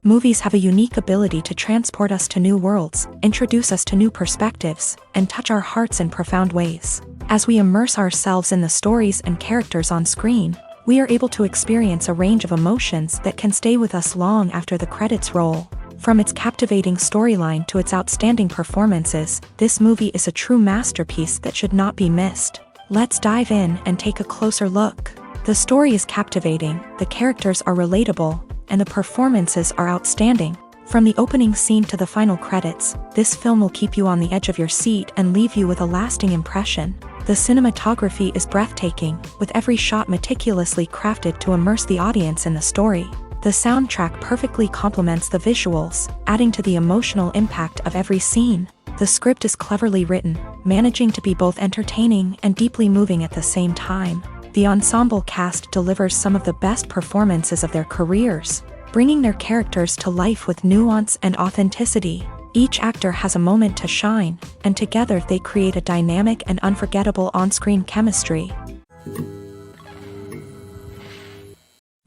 Movies have a unique ability to transport us to new worlds, introduce us to new perspectives, and touch our hearts in profound ways. As we immerse ourselves in the stories and characters on screen, we are able to experience a range of emotions that can stay with us long after the credits roll. From its captivating storyline to its outstanding performances, this movie is a true masterpiece that should not be missed. Let's dive in and take a closer look. The story is captivating, the characters are relatable, and the performances are outstanding. From the opening scene to the final credits, this film will keep you on the edge of your seat and leave you with a lasting impression. The cinematography is breathtaking, with every shot meticulously crafted to immerse the audience in the story. The soundtrack perfectly complements the visuals, adding to the emotional impact of every scene. The script is cleverly written, managing to be both entertaining and deeply moving at the same time. The ensemble cast delivers some of the best performances of their careers, bringing their characters to life with nuance and authenticity. Each actor has a moment to shine, and together they create a dynamic and unforgettable on-screen chemistry.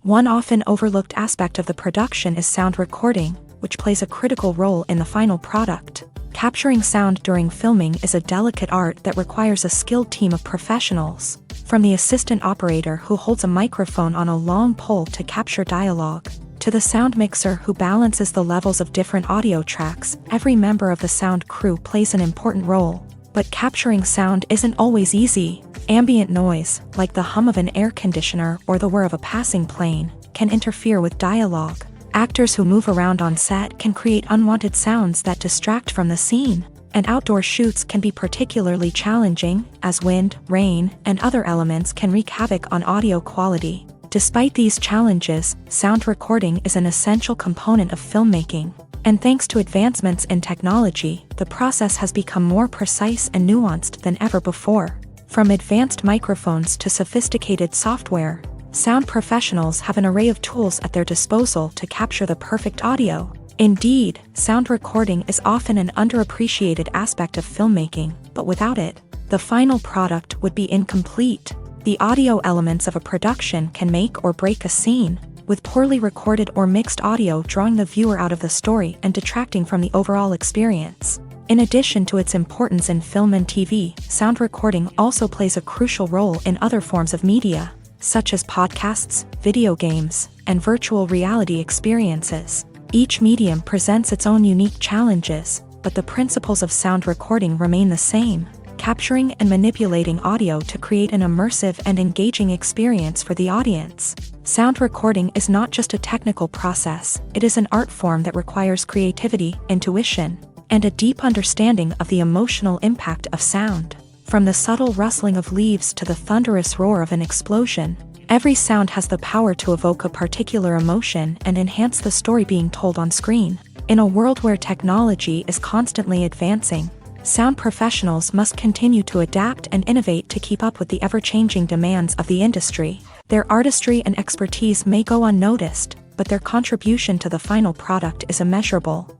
One often overlooked aspect of the production is sound recording, which plays a critical role in the final product. Capturing sound during filming is a delicate art that requires a skilled team of professionals. From the assistant operator who holds a microphone on a long pole to capture dialogue, to the sound mixer who balances the levels of different audio tracks, every member of the sound crew plays an important role. But capturing sound isn't always easy. Ambient noise, like the hum of an air conditioner or the whir of a passing plane, can interfere with dialogue. Actors who move around on set can create unwanted sounds that distract from the scene. And outdoor shoots can be particularly challenging, as wind, rain, and other elements can wreak havoc on audio quality. Despite these challenges, sound recording is an essential component of filmmaking. And thanks to advancements in technology, the process has become more precise and nuanced than ever before. From advanced microphones to sophisticated software, sound professionals have an array of tools at their disposal to capture the perfect audio. Indeed, sound recording is often an underappreciated aspect of filmmaking, but without it, the final product would be incomplete. The audio elements of a production can make or break a scene, with poorly recorded or mixed audio drawing the viewer out of the story and detracting from the overall experience. In addition to its importance in film and TV, sound recording also plays a crucial role in other forms of media, such as podcasts, video games, and virtual reality experiences. Each medium presents its own unique challenges, but the principles of sound recording remain the same, capturing and manipulating audio to create an immersive and engaging experience for the audience. Sound recording is not just a technical process, it is an art form that requires creativity, intuition, and a deep understanding of the emotional impact of sound. From the subtle rustling of leaves to the thunderous roar of an explosion, every sound has the power to evoke a particular emotion and enhance the story being told on screen. In a world where technology is constantly advancing, sound professionals must continue to adapt and innovate to keep up with the ever-changing demands of the industry. Their artistry and expertise may go unnoticed, but their contribution to the final product is immeasurable.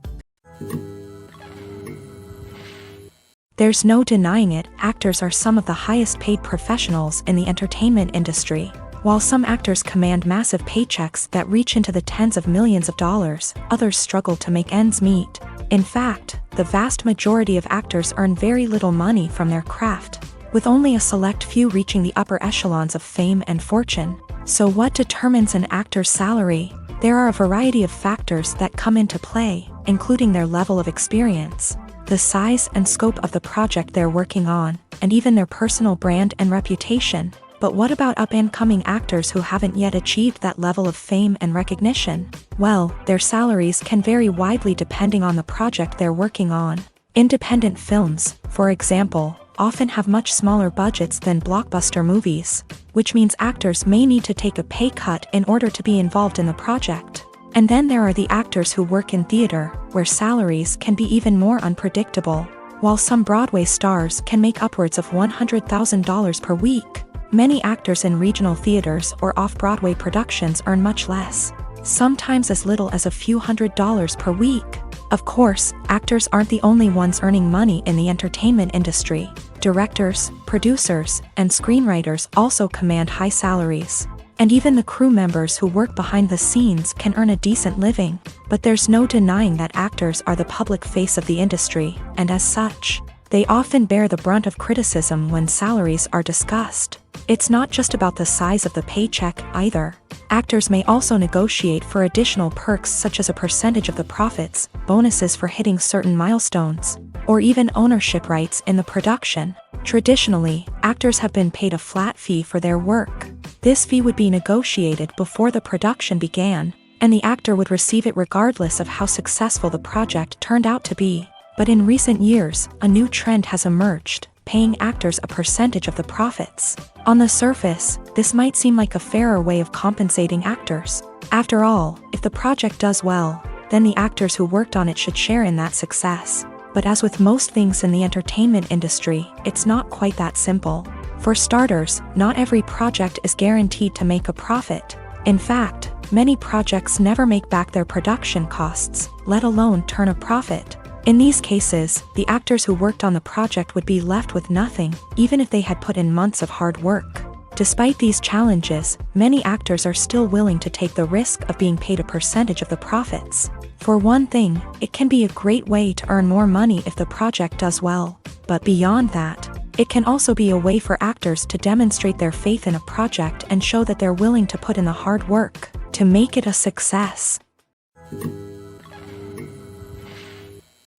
There's no denying it, actors are some of the highest-paid professionals in the entertainment industry. While some actors command massive paychecks that reach into the tens of millions of dollars, others struggle to make ends meet. In fact, the vast majority of actors earn very little money from their craft, with only a select few reaching the upper echelons of fame and fortune. So what determines an actor's salary? There are a variety of factors that come into play, including their level of experience, the size and scope of the project they're working on, and even their personal brand and reputation. But what about up-and-coming actors who haven't yet achieved that level of fame and recognition? Well, their salaries can vary widely depending on the project they're working on. Independent films, for example, often have much smaller budgets than blockbuster movies, which means actors may need to take a pay cut in order to be involved in the project. And then there are the actors who work in theater, where salaries can be even more unpredictable. While some Broadway stars can make upwards of $100,000 per week, many actors in regional theaters or off-Broadway productions earn much less, sometimes as little as a few $100s per week. Of course, actors aren't the only ones earning money in the entertainment industry. Directors, producers, and screenwriters also command high salaries. And even the crew members who work behind the scenes can earn a decent living, but there's no denying that actors are the public face of the industry, and as such, they often bear the brunt of criticism when salaries are discussed. It's not just about the size of the paycheck, either. Actors may also negotiate for additional perks such as a percentage of the profits, bonuses for hitting certain milestones, or even ownership rights in the production. Traditionally, actors have been paid a flat fee for their work. This fee would be negotiated before the production began, and the actor would receive it regardless of how successful the project turned out to be. But in recent years, a new trend has emerged, paying actors a percentage of the profits. On the surface, this might seem like a fairer way of compensating actors. After all, if the project does well, then the actors who worked on it should share in that success. But as with most things in the entertainment industry, it's not quite that simple. For starters, not every project is guaranteed to make a profit. In fact, many projects never make back their production costs, let alone turn a profit. In these cases, the actors who worked on the project would be left with nothing, even if they had put in months of hard work. Despite these challenges, many actors are still willing to take the risk of being paid a percentage of the profits. For one thing, it can be a great way to earn more money if the project does well. But beyond that, it can also be a way for actors to demonstrate their faith in a project and show that they're willing to put in the hard work to make it a success.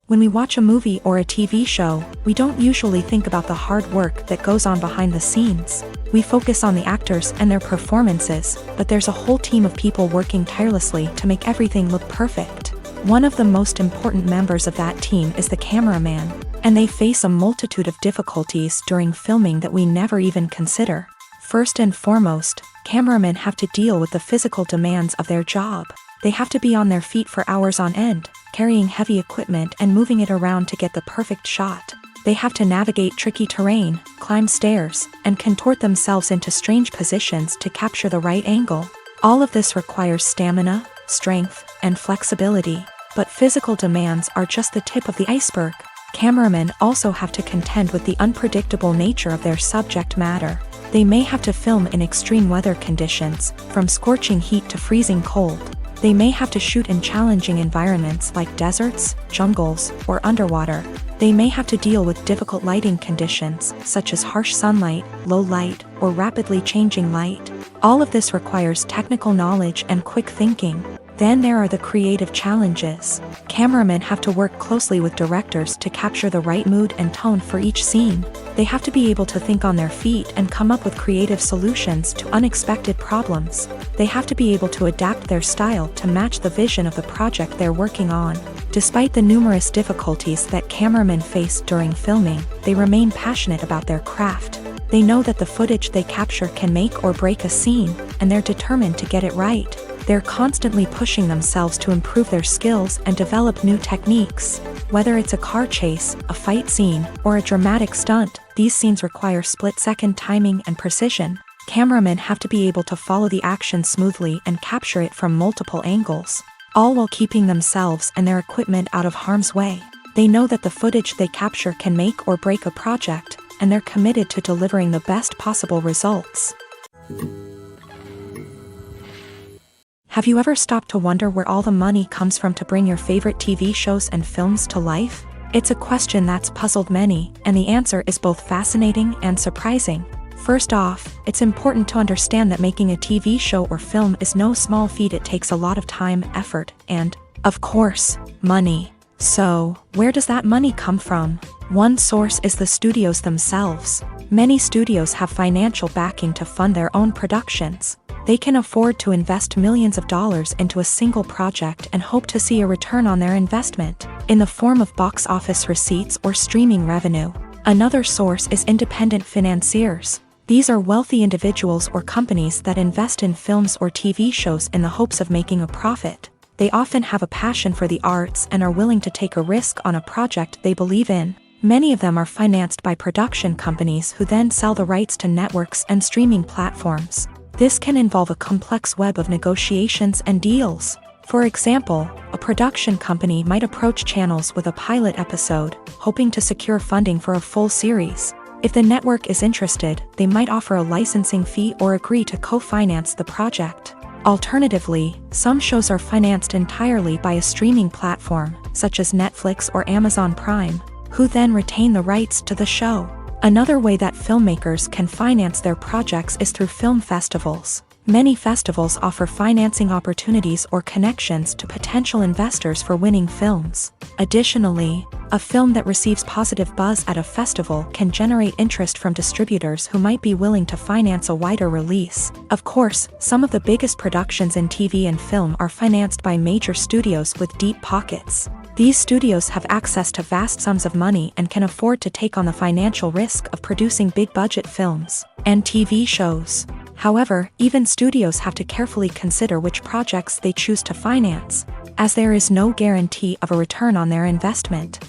When we watch a movie or a TV show, we don't usually think about the hard work that goes on behind the scenes. We focus on the actors and their performances, but there's a whole team of people working tirelessly to make everything look perfect. One of the most important members of that team is the cameraman, and they face a multitude of difficulties during filming that we never even consider. First and foremost, cameramen have to deal with the physical demands of their job. They have to be on their feet for hours on end, carrying heavy equipment and moving it around to get the perfect shot. They have to navigate tricky terrain, climb stairs, and contort themselves into strange positions to capture the right angle. All of this requires stamina, strength, and flexibility. But physical demands are just the tip of the iceberg. Cameramen also have to contend with the unpredictable nature of their subject matter. They may have to film in extreme weather conditions, from scorching heat to freezing cold. They may have to shoot in challenging environments like deserts, jungles, or underwater. They may have to deal with difficult lighting conditions, such as harsh sunlight, low light, or rapidly changing light. All of this requires technical knowledge and quick thinking. Then there are the creative challenges. Cameramen have to work closely with directors to capture the right mood and tone for each scene. They have to be able to think on their feet and come up with creative solutions to unexpected problems. They have to be able to adapt their style to match the vision of the project they're working on. Despite the numerous difficulties that cameramen face during filming, they remain passionate about their craft. They know that the footage they capture can make or break a scene, and they're determined to get it right. They're constantly pushing themselves to improve their skills and develop new techniques. Whether it's a car chase, a fight scene, or a dramatic stunt, these scenes require split-second timing and precision. Cameramen have to be able to follow the action smoothly and capture it from multiple angles, all while keeping themselves and their equipment out of harm's way. They know that the footage they capture can make or break a project, and they're committed to delivering the best possible results. Have you ever stopped to wonder where all the money comes from to bring your favorite TV shows and films to life? It's a question that's puzzled many, and the answer is both fascinating and surprising. First off, it's important to understand that making a TV show or film is no small feat. It takes a lot of time, effort, and, of course, money. So, where does that money come from? One source is the studios themselves. Many studios have financial backing to fund their own productions. They can afford to invest millions of dollars into a single project and hope to see a return on their investment, in the form of box office receipts or streaming revenue. Another source is independent financiers. These are wealthy individuals or companies that invest in films or TV shows in the hopes of making a profit. They often have a passion for the arts and are willing to take a risk on a project they believe in. Many of them are financed by production companies who then sell the rights to networks and streaming platforms. This can involve a complex web of negotiations and deals. For example, a production company might approach channels with a pilot episode, hoping to secure funding for a full series. If the network is interested, they might offer a licensing fee or agree to co-finance the project. Alternatively, some shows are financed entirely by a streaming platform, such as Netflix or Amazon Prime, who then retain the rights to the show. Another way that filmmakers can finance their projects is through film festivals. Many festivals offer financing opportunities or connections to potential investors for winning films. Additionally, a film that receives positive buzz at a festival can generate interest from distributors who might be willing to finance a wider release. Of course, some of the biggest productions in TV and film are financed by major studios with deep pockets. These studios have access to vast sums of money and can afford to take on the financial risk of producing big-budget films and TV shows. However, even studios have to carefully consider which projects they choose to finance, as there is no guarantee of a return on their investment.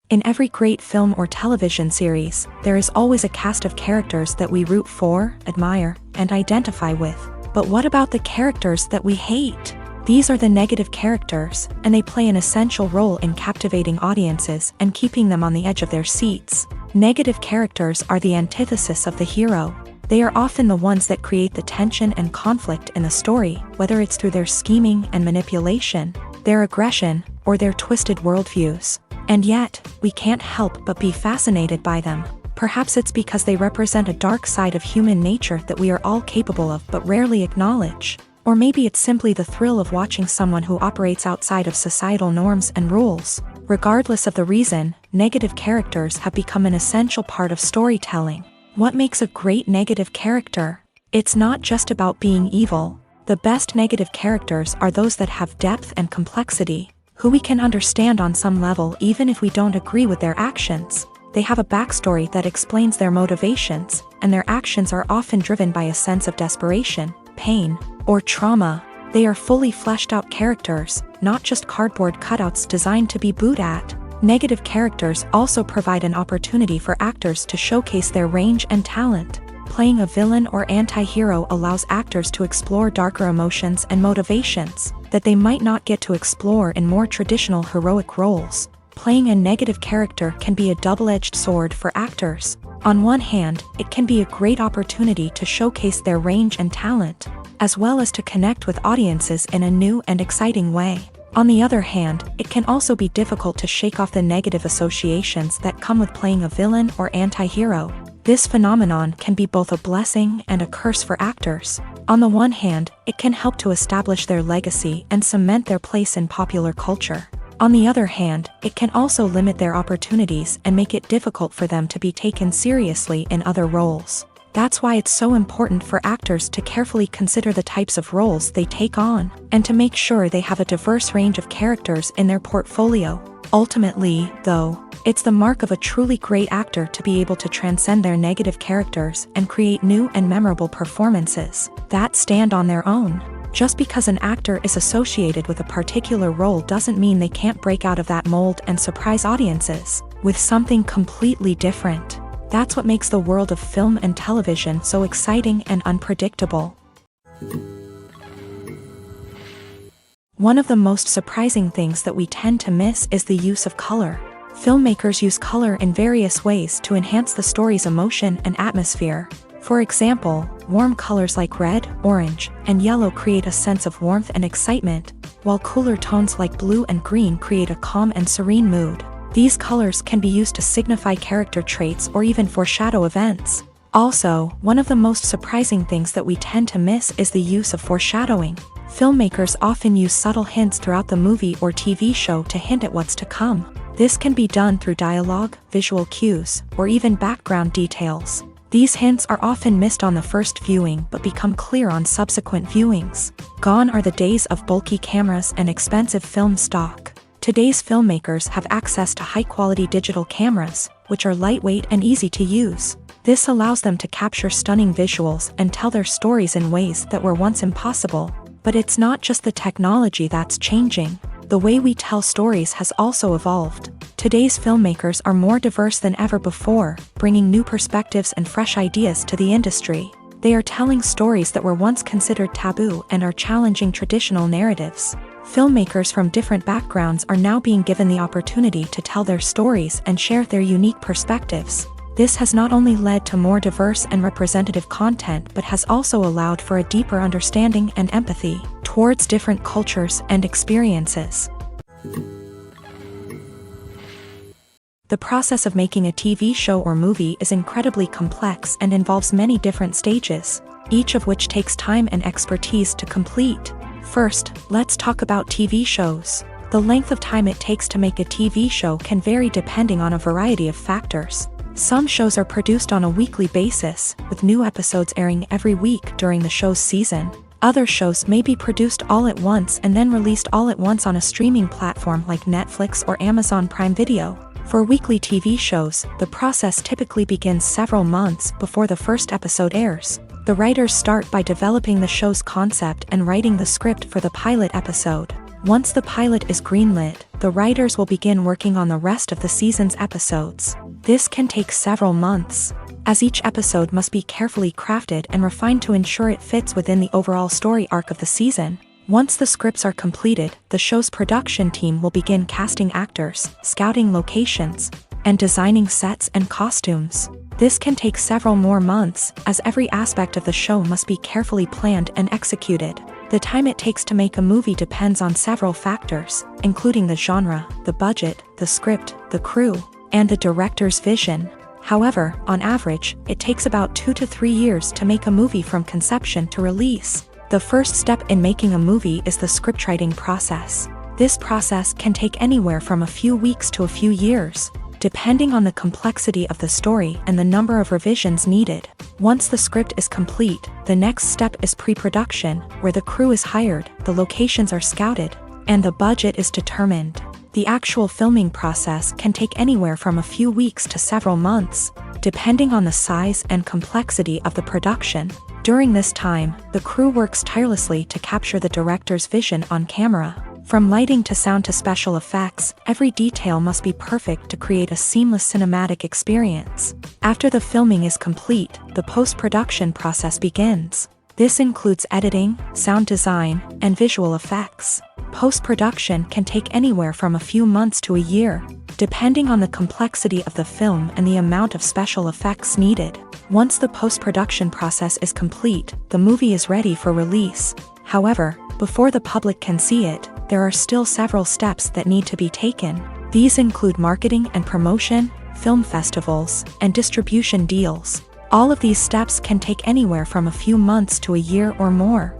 In every great film or television series, there is always a cast of characters that we root for, admire, and identify with. But what about the characters that we hate? These are the negative characters, and they play an essential role in captivating audiences and keeping them on the edge of their seats. Negative characters are the antithesis of the hero. They are often the ones that create the tension and conflict in the story, whether it's through their scheming and manipulation, their aggression, or their twisted worldviews. And yet, we can't help but be fascinated by them. Perhaps it's because they represent a dark side of human nature that we are all capable of but rarely acknowledge. Or maybe it's simply the thrill of watching someone who operates outside of societal norms and rules. Regardless of the reason, negative characters have become an essential part of storytelling. What makes a great negative character? It's not just about being evil. The best negative characters are those that have depth and complexity, who we can understand on some level even if we don't agree with their actions. They have a backstory that explains their motivations, and their actions are often driven by a sense of desperation, pain, or trauma. They are fully fleshed out characters, not just cardboard cutouts designed to be booed at. Negative characters also provide an opportunity for actors to showcase their range and talent. Playing a villain or anti-hero allows actors to explore darker emotions and motivations that they might not get to explore in more traditional heroic roles. Playing a negative character can be a double-edged sword for actors. On one hand, it can be a great opportunity to showcase their range and talent, as well as to connect with audiences in a new and exciting way. On the other hand, it can also be difficult to shake off the negative associations that come with playing a villain or anti-hero. This phenomenon can be both a blessing and a curse for actors. On the one hand, it can help to establish their legacy and cement their place in popular culture. On the other hand, it can also limit their opportunities and make it difficult for them to be taken seriously in other roles. That's why it's so important for actors to carefully consider the types of roles they take on, and to make sure they have a diverse range of characters in their portfolio. Ultimately, though, it's the mark of a truly great actor to be able to transcend their negative characters and create new and memorable performances that stand on their own. Just because an actor is associated with a particular role doesn't mean they can't break out of that mold and surprise audiences with something completely different. That's what makes the world of film and television so exciting and unpredictable. One of the most surprising things that we tend to miss is the use of color. Filmmakers use color in various ways to enhance the story's emotion and atmosphere. For example, warm colors like red, orange, and yellow create a sense of warmth and excitement, while cooler tones like blue and green create a calm and serene mood. These colors can be used to signify character traits or even foreshadow events. Also, one of the most surprising things that we tend to miss is the use of foreshadowing. Filmmakers often use subtle hints throughout the movie or TV show to hint at what's to come. This can be done through dialogue, visual cues, or even background details. These hints are often missed on the first viewing but become clear on subsequent viewings. Gone are the days of bulky cameras and expensive film stock. Today's filmmakers have access to high-quality digital cameras, which are lightweight and easy to use. This allows them to capture stunning visuals and tell their stories in ways that were once impossible. But it's not just the technology that's changing. The way we tell stories has also evolved. Today's filmmakers are more diverse than ever before, bringing new perspectives and fresh ideas to the industry. They are telling stories that were once considered taboo and are challenging traditional narratives. Filmmakers from different backgrounds are now being given the opportunity to tell their stories and share their unique perspectives. This has not only led to more diverse and representative content but has also allowed for a deeper understanding and empathy towards different cultures and experiences. The process of making a TV show or movie is incredibly complex and involves many different stages, each of which takes time and expertise to complete. First, let's talk about TV shows. The length of time it takes to make a TV show can vary depending on a variety of factors. Some shows are produced on a weekly basis, with new episodes airing every week during the show's season. Other shows may be produced all at once and then released all at once on a streaming platform like Netflix or Amazon Prime Video. For weekly TV shows, the process typically begins several months before the first episode airs. The writers start by developing the show's concept and writing the script for the pilot episode. Once the pilot is greenlit, the writers will begin working on the rest of the season's episodes. This can take several months, as each episode must be carefully crafted and refined to ensure it fits within the overall story arc of the season. Once the scripts are completed, the show's production team will begin casting actors, scouting locations, and designing sets and costumes. This can take several more months, as every aspect of the show must be carefully planned and executed. The time it takes to make a movie depends on several factors, including the genre, the budget, the script, the crew, and the director's vision. However, on average, it takes about 2 to 3 years to make a movie from conception to release. The first step in making a movie is the scriptwriting process. This process can take anywhere from a few weeks to a few years, depending on the complexity of the story and the number of revisions needed. Once the script is complete, the next step is pre-production, where the crew is hired, the locations are scouted, and the budget is determined. The actual filming process can take anywhere from a few weeks to several months, depending on the size and complexity of the production. During this time, the crew works tirelessly to capture the director's vision on camera. From lighting to sound to special effects, every detail must be perfect to create a seamless cinematic experience. After the filming is complete, the post-production process begins. This includes editing, sound design, and visual effects. Post-production can take anywhere from a few months to a year, depending on the complexity of the film and the amount of special effects needed. Once the post-production process is complete, the movie is ready for release. However, before the public can see it, there are still several steps that need to be taken. These include marketing and promotion, film festivals, and distribution deals. All of these steps can take anywhere from a few months to a year or more.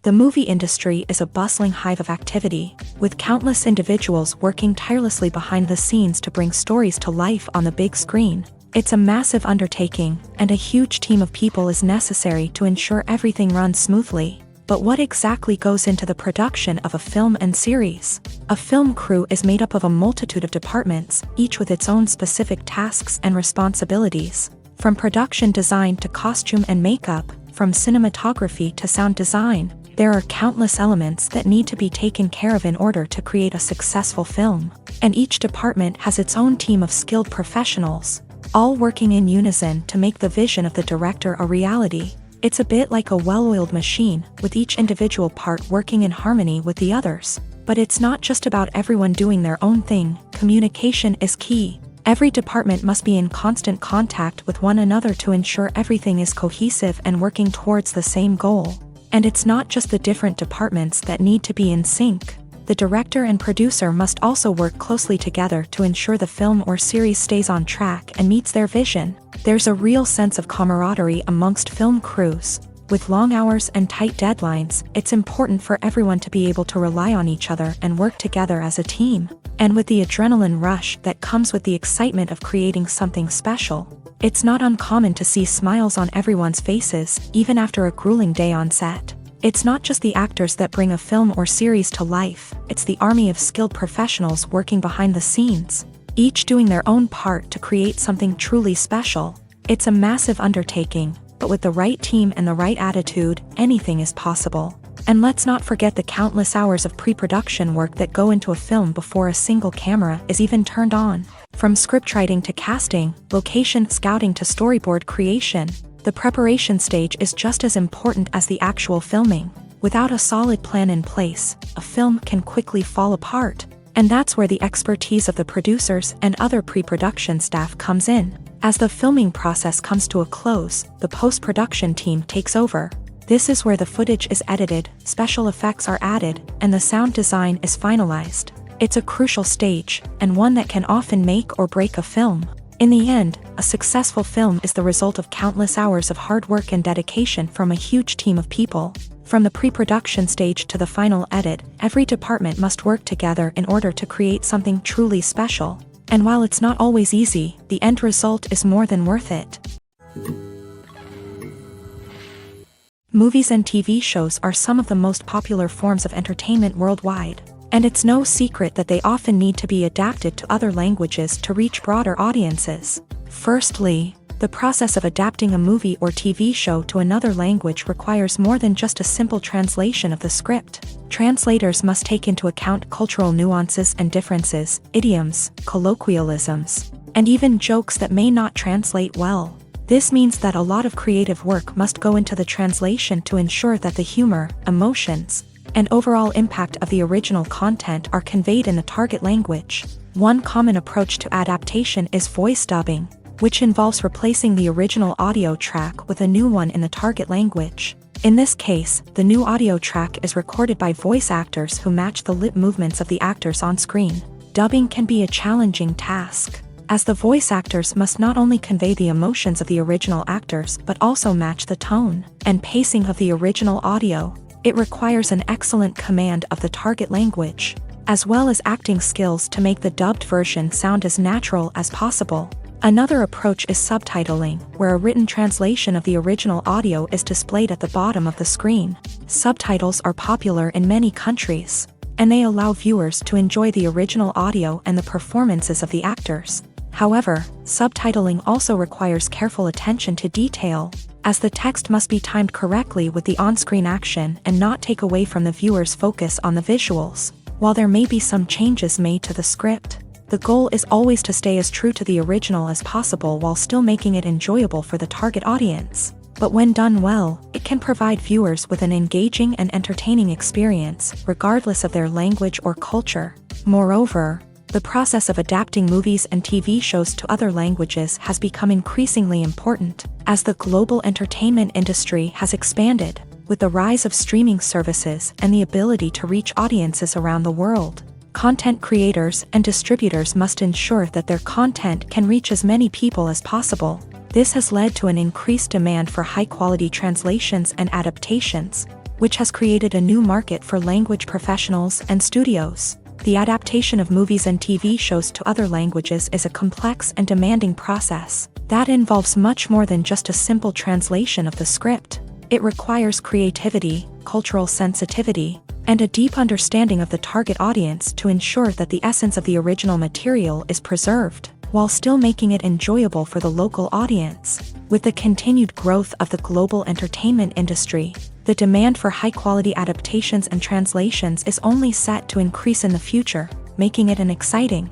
The movie industry is a bustling hive of activity, with countless individuals working tirelessly behind the scenes to bring stories to life on the big screen. It's a massive undertaking, and a huge team of people is necessary to ensure everything runs smoothly. But what exactly goes into the production of a film and series? A film crew is made up of a multitude of departments, each with its own specific tasks and responsibilities. From production design to costume and makeup, from cinematography to sound design, there are countless elements that need to be taken care of in order to create a successful film. And each department has its own team of skilled professionals, all working in unison to make the vision of the director a reality. It's a bit like a well-oiled machine, with each individual part working in harmony with the others. But it's not just about everyone doing their own thing. Communication is key. Every department must be in constant contact with one another to ensure everything is cohesive and working towards the same goal. And it's not just the different departments that need to be in sync. The director and producer must also work closely together to ensure the film or series stays on track and meets their vision. There's a real sense of camaraderie amongst film crews. With long hours and tight deadlines, it's important for everyone to be able to rely on each other and work together as a team. And with the adrenaline rush that comes with the excitement of creating something special, it's not uncommon to see smiles on everyone's faces, even after a grueling day on set. It's not just the actors that bring a film or series to life, it's the army of skilled professionals working behind the scenes, each doing their own part to create something truly special. It's a massive undertaking, but with the right team and the right attitude, anything is possible. And let's not forget the countless hours of pre-production work that go into a film before a single camera is even turned on. From scriptwriting to casting, location scouting to storyboard creation, The preparation stage is just as important as the actual filming. Without a solid plan in place, a film can quickly fall apart, and that's where the expertise of the producers and other pre-production staff comes in. As the filming process comes to a close, the post-production team takes over. This is where the footage is edited, special effects are added, and the sound design is finalized. It's a crucial stage, and one that can often make or break a film. In the end, a successful film is the result of countless hours of hard work and dedication from a huge team of people. From the pre-production stage to the final edit, every department must work together in order to create something truly special. And while it's not always easy, the end result is more than worth it. Movies and TV shows are some of the most popular forms of entertainment worldwide. And it's no secret that they often need to be adapted to other languages to reach broader audiences. Firstly, the process of adapting a movie or TV show to another language requires more than just a simple translation of the script. Translators must take into account cultural nuances and differences, idioms, colloquialisms, and even jokes that may not translate well. This means that a lot of creative work must go into the translation to ensure that the humor, emotions, and overall impact of the original content are conveyed in the target language. One common approach to adaptation is voice dubbing, which involves replacing the original audio track with a new one in the target language. In this case, the new audio track is recorded by voice actors who match the lip movements of the actors on screen. Dubbing can be a challenging task, as the voice actors must not only convey the emotions of the original actors but also match the tone and pacing of the original audio. It requires an excellent command of the target language, as well as acting skills to make the dubbed version sound as natural as possible. Another approach is subtitling, where a written translation of the original audio is displayed at the bottom of the screen. Subtitles are popular in many countries, and they allow viewers to enjoy the original audio and the performances of the actors. However, subtitling also requires careful attention to detail, as the text must be timed correctly with the on-screen action and not take away from the viewer's focus on the visuals. While there may be some changes made to the script, the goal is always to stay as true to the original as possible while still making it enjoyable for the target audience. But when done well, it can provide viewers with an engaging and entertaining experience, regardless of their language or culture. Moreover, the process of adapting movies and TV shows to other languages has become increasingly important, as the global entertainment industry has expanded, with the rise of streaming services and the ability to reach audiences around the world. Content creators and distributors must ensure that their content can reach as many people as possible. This has led to an increased demand for high-quality translations and adaptations, which has created a new market for language professionals and studios. The adaptation of movies and TV shows to other languages is a complex and demanding process that involves much more than just a simple translation of the script. It requires creativity, cultural sensitivity, and a deep understanding of the target audience to ensure that the essence of the original material is preserved, while still making it enjoyable for the local audience. With the continued growth of the global entertainment industry, the demand for high-quality adaptations and translations is only set to increase in the future, making it an exciting.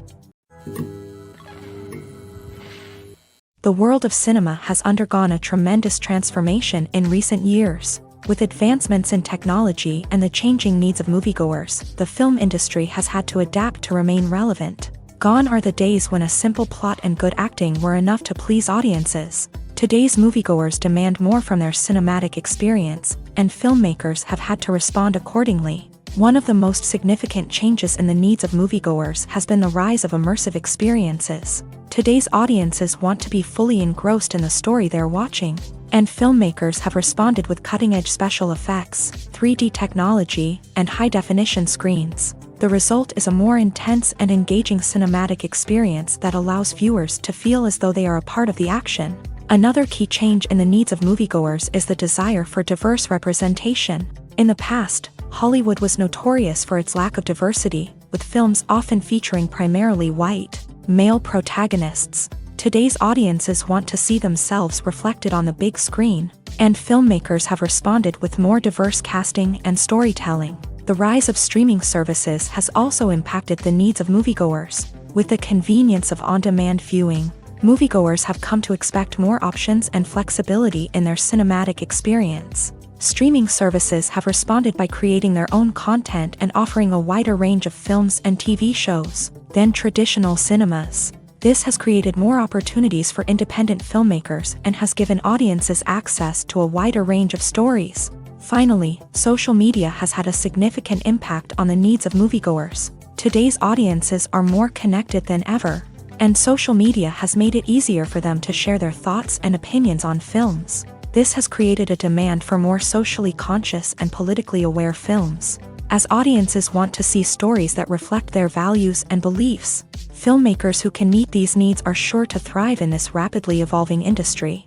The world of cinema has undergone a tremendous transformation in recent years. With advancements in technology and the changing needs of moviegoers, the film industry has had to adapt to remain relevant. Gone are the days when a simple plot and good acting were enough to please audiences. Today's moviegoers demand more from their cinematic experience, and filmmakers have had to respond accordingly. One of the most significant changes in the needs of moviegoers has been the rise of immersive experiences. Today's audiences want to be fully engrossed in the story they're watching, and filmmakers have responded with cutting-edge special effects, 3D technology, and high-definition screens. The result is a more intense and engaging cinematic experience that allows viewers to feel as though they are a part of the action. Another key change in the needs of moviegoers is the desire for diverse representation. In the past, Hollywood was notorious for its lack of diversity, with films often featuring primarily white, male protagonists. Today's audiences want to see themselves reflected on the big screen, and filmmakers have responded with more diverse casting and storytelling. The rise of streaming services has also impacted the needs of moviegoers. With the convenience of on-demand viewing, moviegoers have come to expect more options and flexibility in their cinematic experience. Streaming services have responded by creating their own content and offering a wider range of films and TV shows than traditional cinemas. This has created more opportunities for independent filmmakers and has given audiences access to a wider range of stories. Finally, social media has had a significant impact on the needs of moviegoers. Today's audiences are more connected than ever, and social media has made it easier for them to share their thoughts and opinions on films. This has created a demand for more socially conscious and politically aware films. As audiences want to see stories that reflect their values and beliefs, filmmakers who can meet these needs are sure to thrive in this rapidly evolving industry.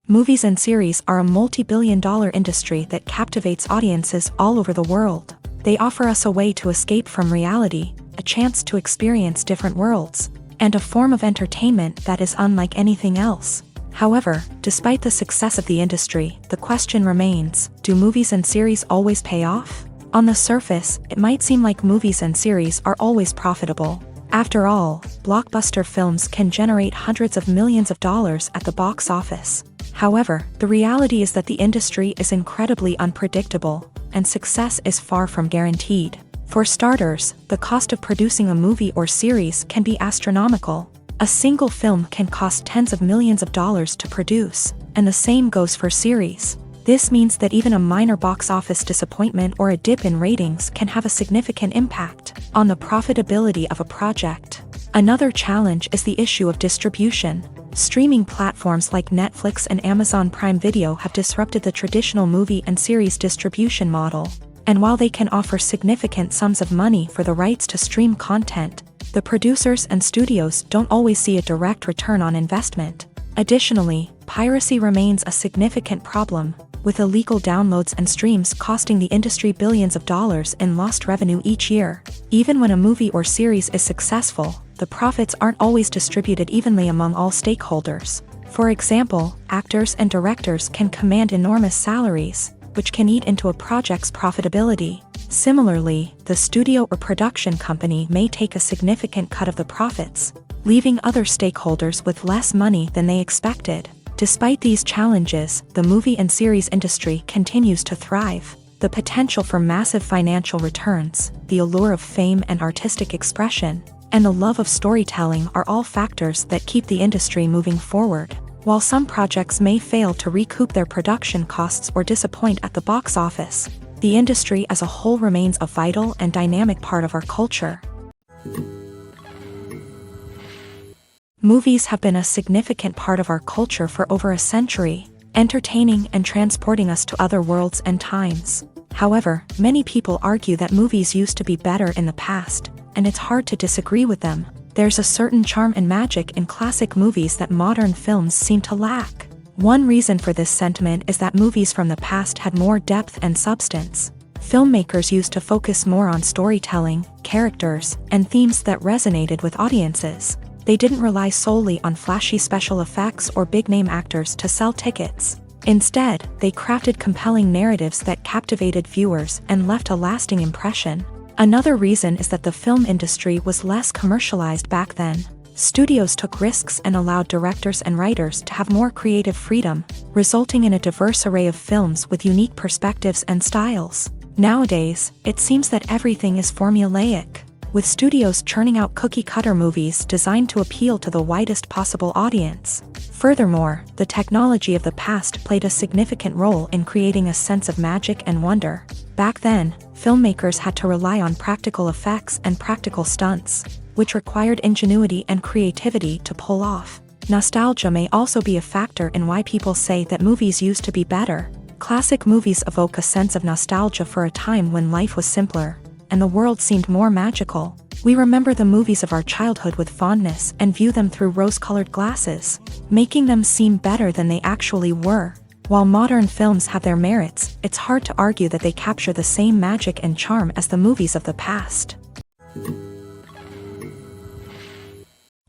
Movies and series are a multi-billion-dollar industry that captivates audiences all over the world. They offer us a way to escape from reality, a chance to experience different worlds, and a form of entertainment that is unlike anything else. However, despite the success of the industry, the question remains, do movies and series always pay off? On the surface, it might seem like movies and series are always profitable. After all, blockbuster films can generate hundreds of millions of dollars at the box office. However, the reality is that the industry is incredibly unpredictable, and success is far from guaranteed. For starters, the cost of producing a movie or series can be astronomical. A single film can cost tens of millions of dollars to produce, and the same goes for series. This means that even a minor box office disappointment or a dip in ratings can have a significant impact on the profitability of a project. Another challenge is the issue of distribution. Streaming platforms like Netflix and Amazon Prime Video have disrupted the traditional movie and series distribution model. And while they can offer significant sums of money for the rights to stream content, the producers and studios don't always see a direct return on investment. Additionally, piracy remains a significant problem, with illegal downloads and streams costing the industry billions of dollars in lost revenue each year. Even when a movie or series is successful, the profits aren't always distributed evenly among all stakeholders. For example, actors and directors can command enormous salaries, which can eat into a project's profitability. Similarly, the studio or production company may take a significant cut of the profits, leaving other stakeholders with less money than they expected. Despite these challenges, the movie and series industry continues to thrive. The potential for massive financial returns, the allure of fame and artistic expression, and the love of storytelling are all factors that keep the industry moving forward. While some projects may fail to recoup their production costs or disappoint at the box office, the industry as a whole remains a vital and dynamic part of our culture. Movies have been a significant part of our culture for over a century, entertaining and transporting us to other worlds and times. However, many people argue that movies used to be better in the past, and it's hard to disagree with them. There's a certain charm and magic in classic movies that modern films seem to lack. One reason for this sentiment is that movies from the past had more depth and substance. Filmmakers used to focus more on storytelling, characters, and themes that resonated with audiences. They didn't rely solely on flashy special effects or big-name actors to sell tickets. Instead, they crafted compelling narratives that captivated viewers and left a lasting impression. Another reason is that the film industry was less commercialized back then. Studios took risks and allowed directors and writers to have more creative freedom, resulting in a diverse array of films with unique perspectives and styles. Nowadays, it seems that everything is formulaic, with studios churning out cookie-cutter movies designed to appeal to the widest possible audience. Furthermore, the technology of the past played a significant role in creating a sense of magic and wonder. Back then, filmmakers had to rely on practical effects and practical stunts, which required ingenuity and creativity to pull off. Nostalgia may also be a factor in why people say that movies used to be better. Classic movies evoke a sense of nostalgia for a time when life was simpler, and the world seemed more magical. We remember the movies of our childhood with fondness and view them through rose-colored glasses, making them seem better than they actually were. While modern films have their merits, it's hard to argue that they capture the same magic and charm as the movies of the past.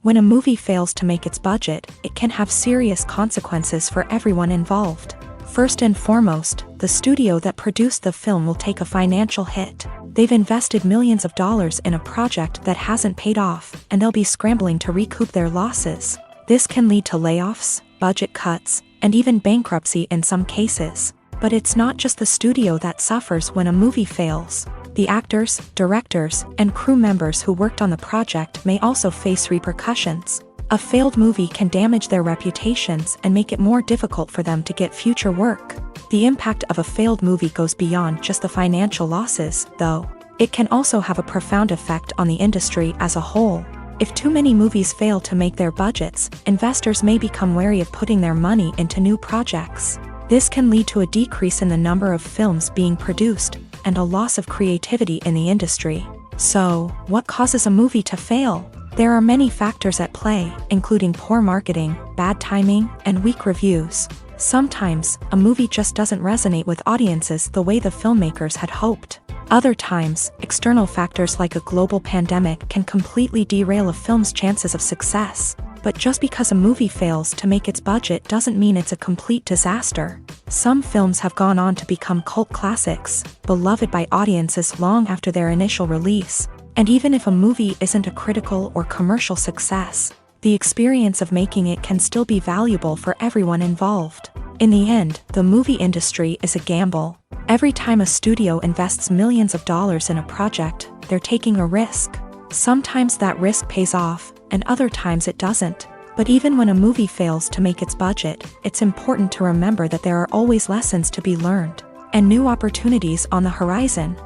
When a movie fails to make its budget, it can have serious consequences for everyone involved. First and foremost, the studio that produced the film will take a financial hit. They've invested millions of dollars in a project that hasn't paid off, and they'll be scrambling to recoup their losses. This can lead to layoffs, budget cuts, and even bankruptcy in some cases. But it's not just the studio that suffers when a movie fails. The actors, directors, and crew members who worked on the project may also face repercussions. A failed movie can damage their reputations and make it more difficult for them to get future work. The impact of a failed movie goes beyond just the financial losses, though. It can also have a profound effect on the industry as a whole. If too many movies fail to make their budgets, investors may become wary of putting their money into new projects. This can lead to a decrease in the number of films being produced, and a loss of creativity in the industry. So, what causes a movie to fail? There are many factors at play, including poor marketing, bad timing, and weak reviews. Sometimes, a movie just doesn't resonate with audiences the way the filmmakers had hoped. Other times, external factors like a global pandemic can completely derail a film's chances of success. But just because a movie fails to make its budget doesn't mean it's a complete disaster. Some films have gone on to become cult classics, beloved by audiences long after their initial release. And even if a movie isn't a critical or commercial success, the experience of making it can still be valuable for everyone involved. In the end, the movie industry is a gamble. Every time a studio invests millions of dollars in a project, they're taking a risk. Sometimes that risk pays off, and other times it doesn't. But even when a movie fails to make its budget, it's important to remember that there are always lessons to be learned, and new opportunities on the horizon.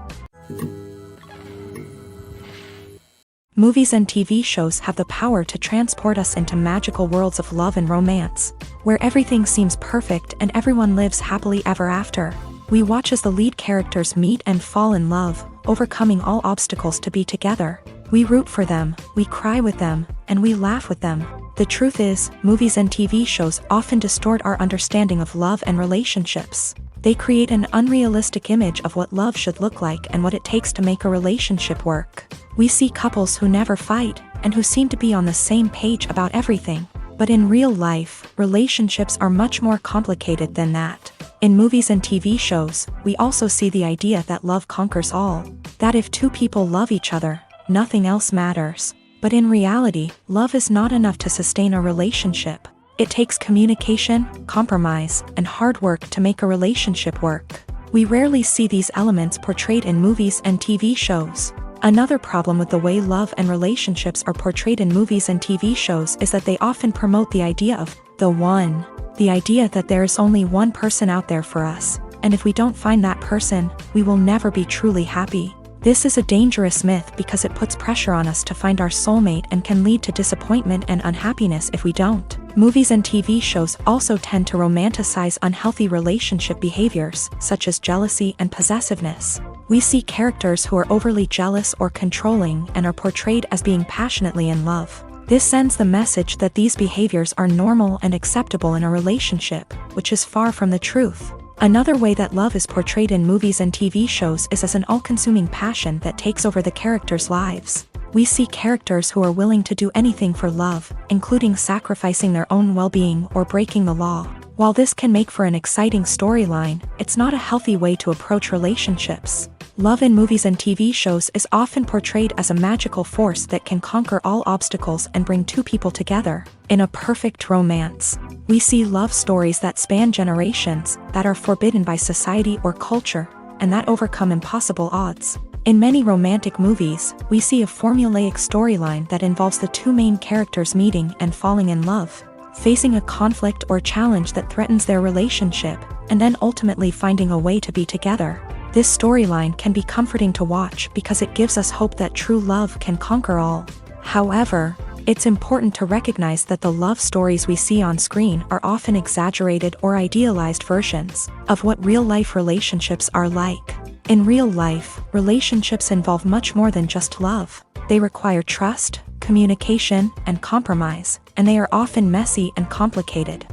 Movies and TV shows have the power to transport us into magical worlds of love and romance, where everything seems perfect and everyone lives happily ever after. We watch as the lead characters meet and fall in love, overcoming all obstacles to be together. We root for them, we cry with them, and we laugh with them. The truth is, movies and TV shows often distort our understanding of love and relationships. They create an unrealistic image of what love should look like and what it takes to make a relationship work. We see couples who never fight, and who seem to be on the same page about everything. But in real life, relationships are much more complicated than that. In movies and TV shows, we also see the idea that love conquers all. That if two people love each other, nothing else matters. But in reality, love is not enough to sustain a relationship. It takes communication, compromise, and hard work to make a relationship work. We rarely see these elements portrayed in movies and TV shows. Another problem with the way love and relationships are portrayed in movies and TV shows is that they often promote the idea of the one. The idea that there is only one person out there for us, and if we don't find that person, we will never be truly happy. This is a dangerous myth because it puts pressure on us to find our soulmate and can lead to disappointment and unhappiness if we don't. Movies and TV shows also tend to romanticize unhealthy relationship behaviors, such as jealousy and possessiveness. We see characters who are overly jealous or controlling and are portrayed as being passionately in love. This sends the message that these behaviors are normal and acceptable in a relationship, which is far from the truth. Another way that love is portrayed in movies and TV shows is as an all-consuming passion that takes over the characters' lives. We see characters who are willing to do anything for love, including sacrificing their own well-being or breaking the law. While this can make for an exciting storyline, it's not a healthy way to approach relationships. Love in movies and TV shows is often portrayed as a magical force that can conquer all obstacles and bring two people together in a perfect romance. We see love stories that span generations, that are forbidden by society or culture, and that overcome impossible odds. In many romantic movies, we see a formulaic storyline that involves the two main characters meeting and falling in love, facing a conflict or challenge that threatens their relationship, and then ultimately finding a way to be together. This storyline can be comforting to watch because it gives us hope that true love can conquer all. However, it's important to recognize that the love stories we see on screen are often exaggerated or idealized versions of what real-life relationships are like. In real life, relationships involve much more than just love. They require trust, communication, and compromise, and they are often messy and complicated.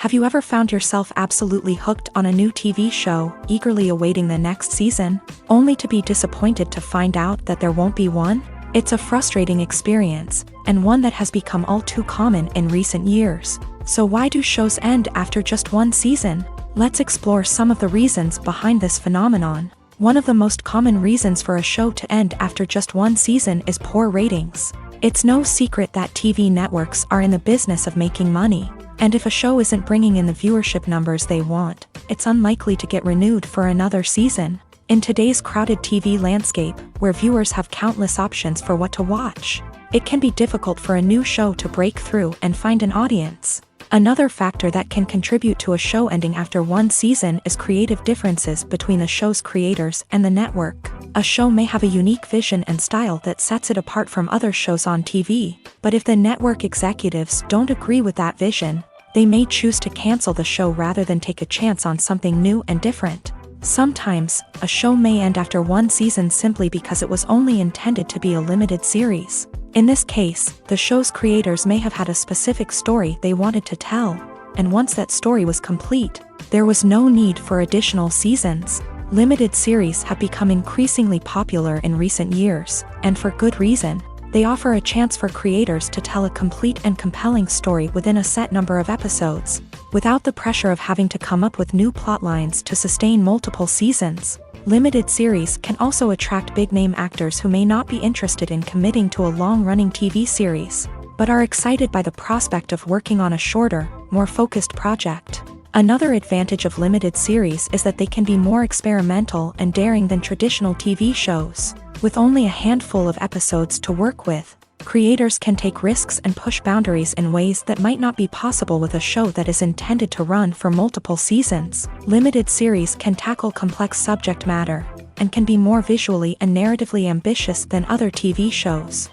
Have you ever found yourself absolutely hooked on a new TV show, eagerly awaiting the next season, only to be disappointed to find out that there won't be one? It's a frustrating experience, and one that has become all too common in recent years. So why do shows end after just one season? Let's explore some of the reasons behind this phenomenon. One of the most common reasons for a show to end after just one season is poor ratings. It's no secret that TV networks are in the business of making money, and if a show isn't bringing in the viewership numbers they want, it's unlikely to get renewed for another season. In today's crowded TV landscape, where viewers have countless options for what to watch, it can be difficult for a new show to break through and find an audience. Another factor that can contribute to a show ending after one season is creative differences between the show's creators and the network. A show may have a unique vision and style that sets it apart from other shows on TV, but if the network executives don't agree with that vision, they may choose to cancel the show rather than take a chance on something new and different. Sometimes, a show may end after one season simply because it was only intended to be a limited series. In this case, the show's creators may have had a specific story they wanted to tell, and once that story was complete, there was no need for additional seasons. Limited series have become increasingly popular in recent years, and for good reason. They offer a chance for creators to tell a complete and compelling story within a set number of episodes, without the pressure of having to come up with new plotlines to sustain multiple seasons. Limited series can also attract big-name actors who may not be interested in committing to a long-running TV series, but are excited by the prospect of working on a shorter, more focused project. Another advantage of limited series is that they can be more experimental and daring than traditional TV shows. With only a handful of episodes to work with, creators can take risks and push boundaries in ways that might not be possible with a show that is intended to run for multiple seasons. Limited series can tackle complex subject matter, and can be more visually and narratively ambitious than other TV shows.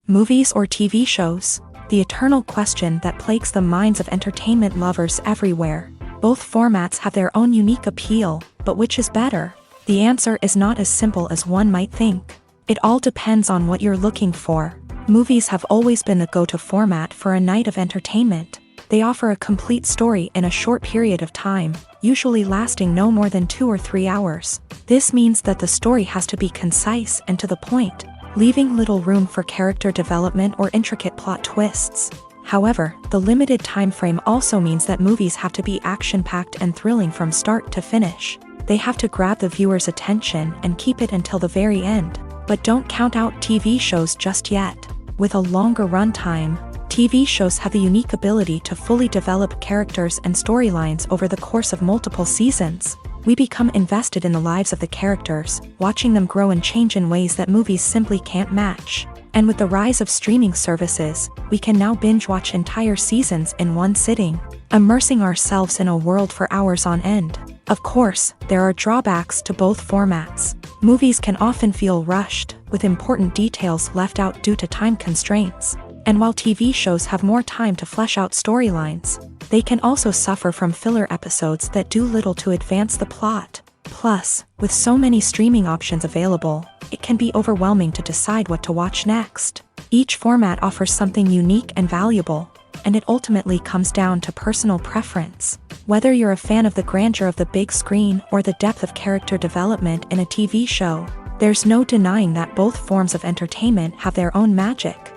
Movies or TV shows? The eternal question that plagues the minds of entertainment lovers everywhere. Both formats have their own unique appeal, but which is better? The answer is not as simple as one might think. It all depends on what you're looking for. Movies have always been the go-to format for a night of entertainment. They offer a complete story in a short period of time, usually lasting no more than 2 or 3 hours. This means that the story has to be concise and to the point, leaving little room for character development or intricate plot twists. However, the limited time frame also means that movies have to be action-packed and thrilling from start to finish. They have to grab the viewer's attention and keep it until the very end. But don't count out TV shows just yet. With a longer runtime, TV shows have the unique ability to fully develop characters and storylines over the course of multiple seasons. We become invested in the lives of the characters, watching them grow and change in ways that movies simply can't match. And with the rise of streaming services, we can now binge-watch entire seasons in one sitting, immersing ourselves in a world for hours on end. Of course, there are drawbacks to both formats. Movies can often feel rushed, with important details left out due to time constraints. And while TV shows have more time to flesh out storylines, they can also suffer from filler episodes that do little to advance the plot. Plus, with so many streaming options available, it can be overwhelming to decide what to watch next. Each format offers something unique and valuable, and it ultimately comes down to personal preference. Whether you're a fan of the grandeur of the big screen or the depth of character development in a TV show, there's no denying that both forms of entertainment have their own magic.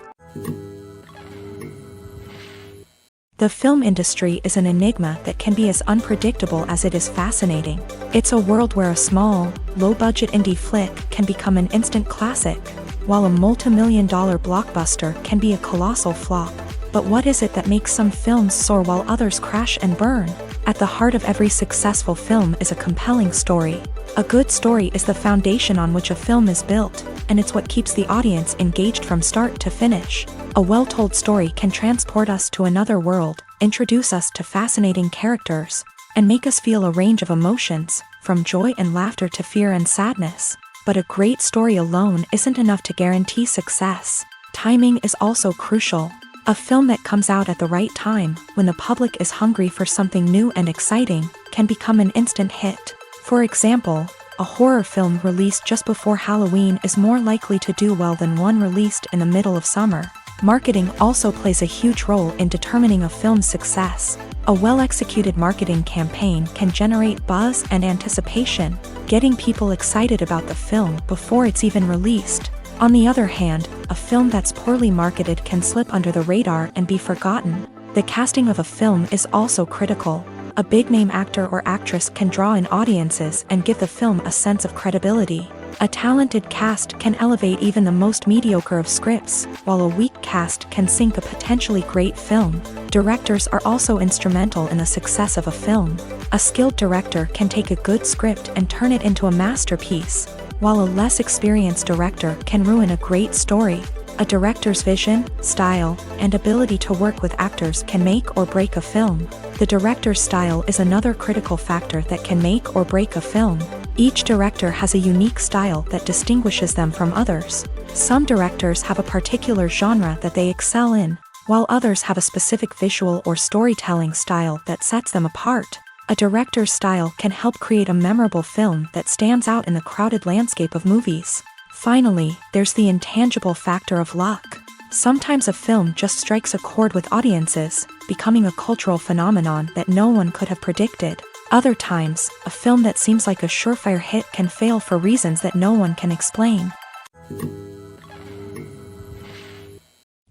The film industry is an enigma that can be as unpredictable as it is fascinating. It's a world where a small, low-budget indie flick can become an instant classic, while a multi-million-dollar blockbuster can be a colossal flop. But what is it that makes some films soar while others crash and burn? At the heart of every successful film is a compelling story. A good story is the foundation on which a film is built, and it's what keeps the audience engaged from start to finish. A well-told story can transport us to another world, introduce us to fascinating characters, and make us feel a range of emotions, from joy and laughter to fear and sadness. But a great story alone isn't enough to guarantee success. Timing is also crucial. A film that comes out at the right time, when the public is hungry for something new and exciting, can become an instant hit. For example, a horror film released just before Halloween is more likely to do well than one released in the middle of summer. Marketing also plays a huge role in determining a film's success. A well-executed marketing campaign can generate buzz and anticipation, getting people excited about the film before it's even released. On the other hand, a film that's poorly marketed can slip under the radar and be forgotten. The casting of a film is also critical. A big-name actor or actress can draw in audiences and give the film a sense of credibility. A talented cast can elevate even the most mediocre of scripts, while a weak cast can sink a potentially great film. Directors are also instrumental in the success of a film. A skilled director can take a good script and turn it into a masterpiece, while a less experienced director can ruin a great story. A director's vision, style, and ability to work with actors can make or break a film. The director's style is another critical factor that can make or break a film. Each director has a unique style that distinguishes them from others. Some directors have a particular genre that they excel in, while others have a specific visual or storytelling style that sets them apart. A director's style can help create a memorable film that stands out in the crowded landscape of movies. Finally, there's the intangible factor of luck. Sometimes a film just strikes a chord with audiences, becoming a cultural phenomenon that no one could have predicted. Other times, a film that seems like a surefire hit can fail for reasons that no one can explain.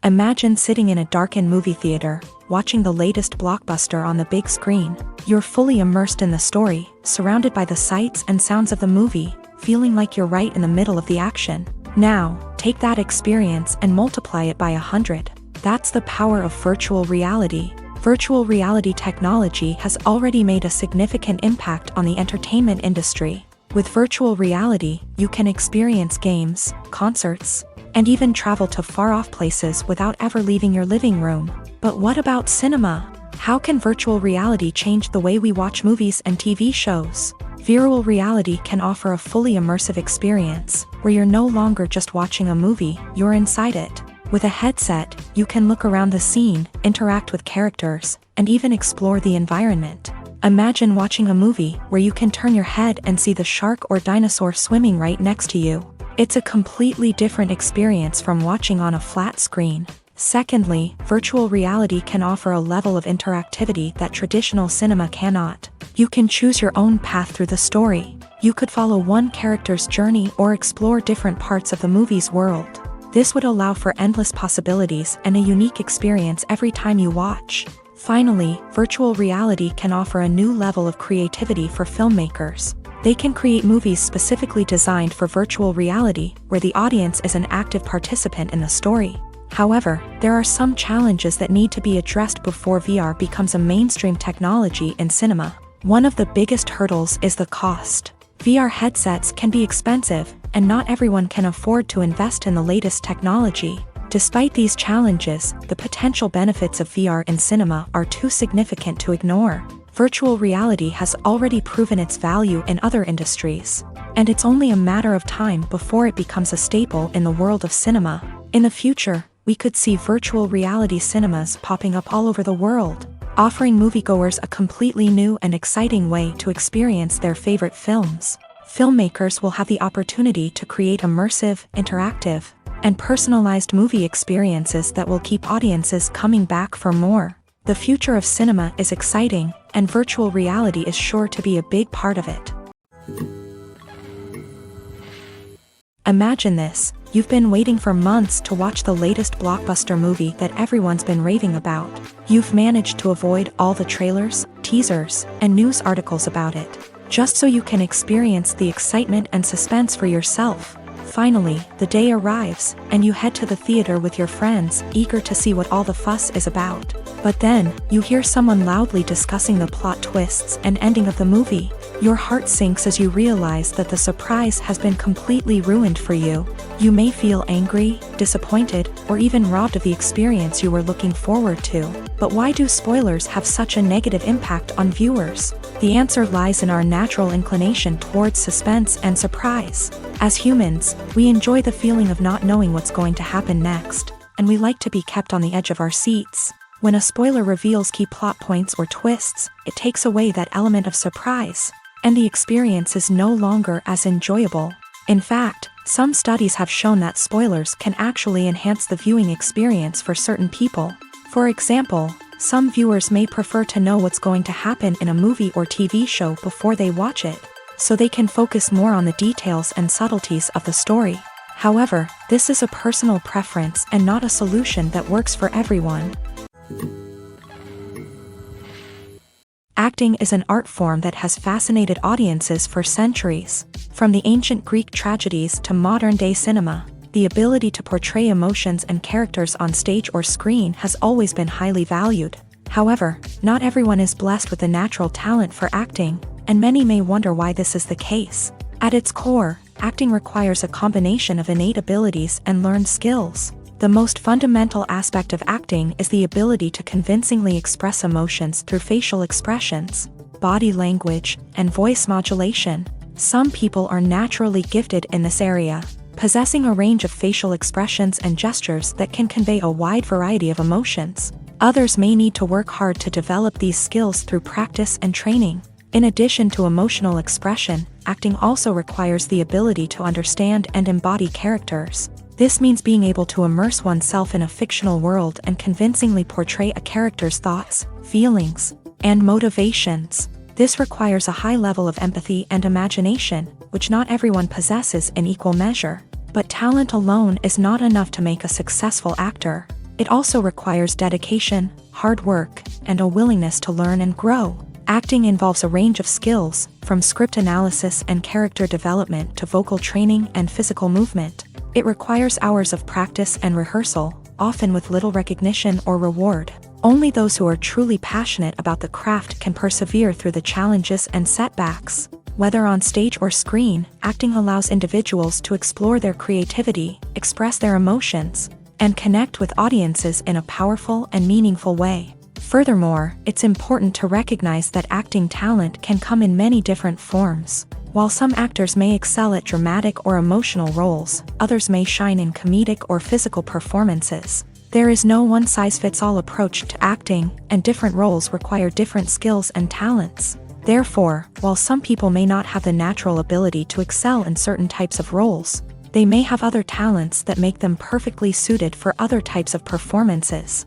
Imagine sitting in a darkened movie theater, watching the latest blockbuster on the big screen. You're fully immersed in the story, surrounded by the sights and sounds of the movie, feeling like you're right in the middle of the action. Now, take that experience and multiply it by 100. That's the power of virtual reality. Virtual reality technology has already made a significant impact on the entertainment industry. With virtual reality, you can experience games, concerts, and even travel to far-off places without ever leaving your living room. But what about cinema? How can virtual reality change the way we watch movies and TV shows? Virtual reality can offer a fully immersive experience, where you're no longer just watching a movie, you're inside it. With a headset, you can look around the scene, interact with characters, and even explore the environment. Imagine watching a movie where you can turn your head and see the shark or dinosaur swimming right next to you. It's a completely different experience from watching on a flat screen. Secondly, virtual reality can offer a level of interactivity that traditional cinema cannot. You can choose your own path through the story. You could follow one character's journey or explore different parts of the movie's world. This would allow for endless possibilities and a unique experience every time you watch. Finally, virtual reality can offer a new level of creativity for filmmakers. They can create movies specifically designed for virtual reality, where the audience is an active participant in the story. However, there are some challenges that need to be addressed before VR becomes a mainstream technology in cinema. One of the biggest hurdles is the cost. VR headsets can be expensive, and not everyone can afford to invest in the latest technology. Despite these challenges, the potential benefits of VR in cinema are too significant to ignore. Virtual reality has already proven its value in other industries, and it's only a matter of time before it becomes a staple in the world of cinema. In the future, we could see virtual reality cinemas popping up all over the world, offering moviegoers a completely new and exciting way to experience their favorite films. Filmmakers will have the opportunity to create immersive, interactive, and personalized movie experiences that will keep audiences coming back for more. The future of cinema is exciting, and virtual reality is sure to be a big part of it. Imagine this. You've been waiting for months to watch the latest blockbuster movie that everyone's been raving about. You've managed to avoid all the trailers, teasers, and news articles about it, just so you can experience the excitement and suspense for yourself. Finally, the day arrives, and you head to the theater with your friends, eager to see what all the fuss is about. But then, you hear someone loudly discussing the plot twists and ending of the movie. Your heart sinks as you realize that the surprise has been completely ruined for you. You may feel angry, disappointed, or even robbed of the experience you were looking forward to. But why do spoilers have such a negative impact on viewers? The answer lies in our natural inclination towards suspense and surprise. As humans, we enjoy the feeling of not knowing what's going to happen next, and we like to be kept on the edge of our seats. When a spoiler reveals key plot points or twists, it takes away that element of surprise, and the experience is no longer as enjoyable. In fact, some studies have shown that spoilers can actually enhance the viewing experience for certain people. For example, some viewers may prefer to know what's going to happen in a movie or TV show before they watch it, so they can focus more on the details and subtleties of the story. However, this is a personal preference and not a solution that works for everyone. Acting is an art form that has fascinated audiences for centuries. From the ancient Greek tragedies to modern-day cinema, the ability to portray emotions and characters on stage or screen has always been highly valued. However, not everyone is blessed with a natural talent for acting, and many may wonder why this is the case. At its core, acting requires a combination of innate abilities and learned skills. The most fundamental aspect of acting is the ability to convincingly express emotions through facial expressions, body language, and voice modulation. Some people are naturally gifted in this area, possessing a range of facial expressions and gestures that can convey a wide variety of emotions. Others may need to work hard to develop these skills through practice and training. In addition to emotional expression, acting also requires the ability to understand and embody characters. This means being able to immerse oneself in a fictional world and convincingly portray a character's thoughts, feelings, and motivations. This requires a high level of empathy and imagination, which not everyone possesses in equal measure. But talent alone is not enough to make a successful actor. It also requires dedication, hard work, and a willingness to learn and grow. Acting involves a range of skills, from script analysis and character development to vocal training and physical movement. It requires hours of practice and rehearsal, often with little recognition or reward. Only those who are truly passionate about the craft can persevere through the challenges and setbacks. Whether on stage or screen, acting allows individuals to explore their creativity, express their emotions, and connect with audiences in a powerful and meaningful way. Furthermore, it's important to recognize that acting talent can come in many different forms. While some actors may excel at dramatic or emotional roles, others may shine in comedic or physical performances. There is no one-size-fits-all approach to acting, and different roles require different skills and talents. Therefore, while some people may not have the natural ability to excel in certain types of roles, they may have other talents that make them perfectly suited for other types of performances.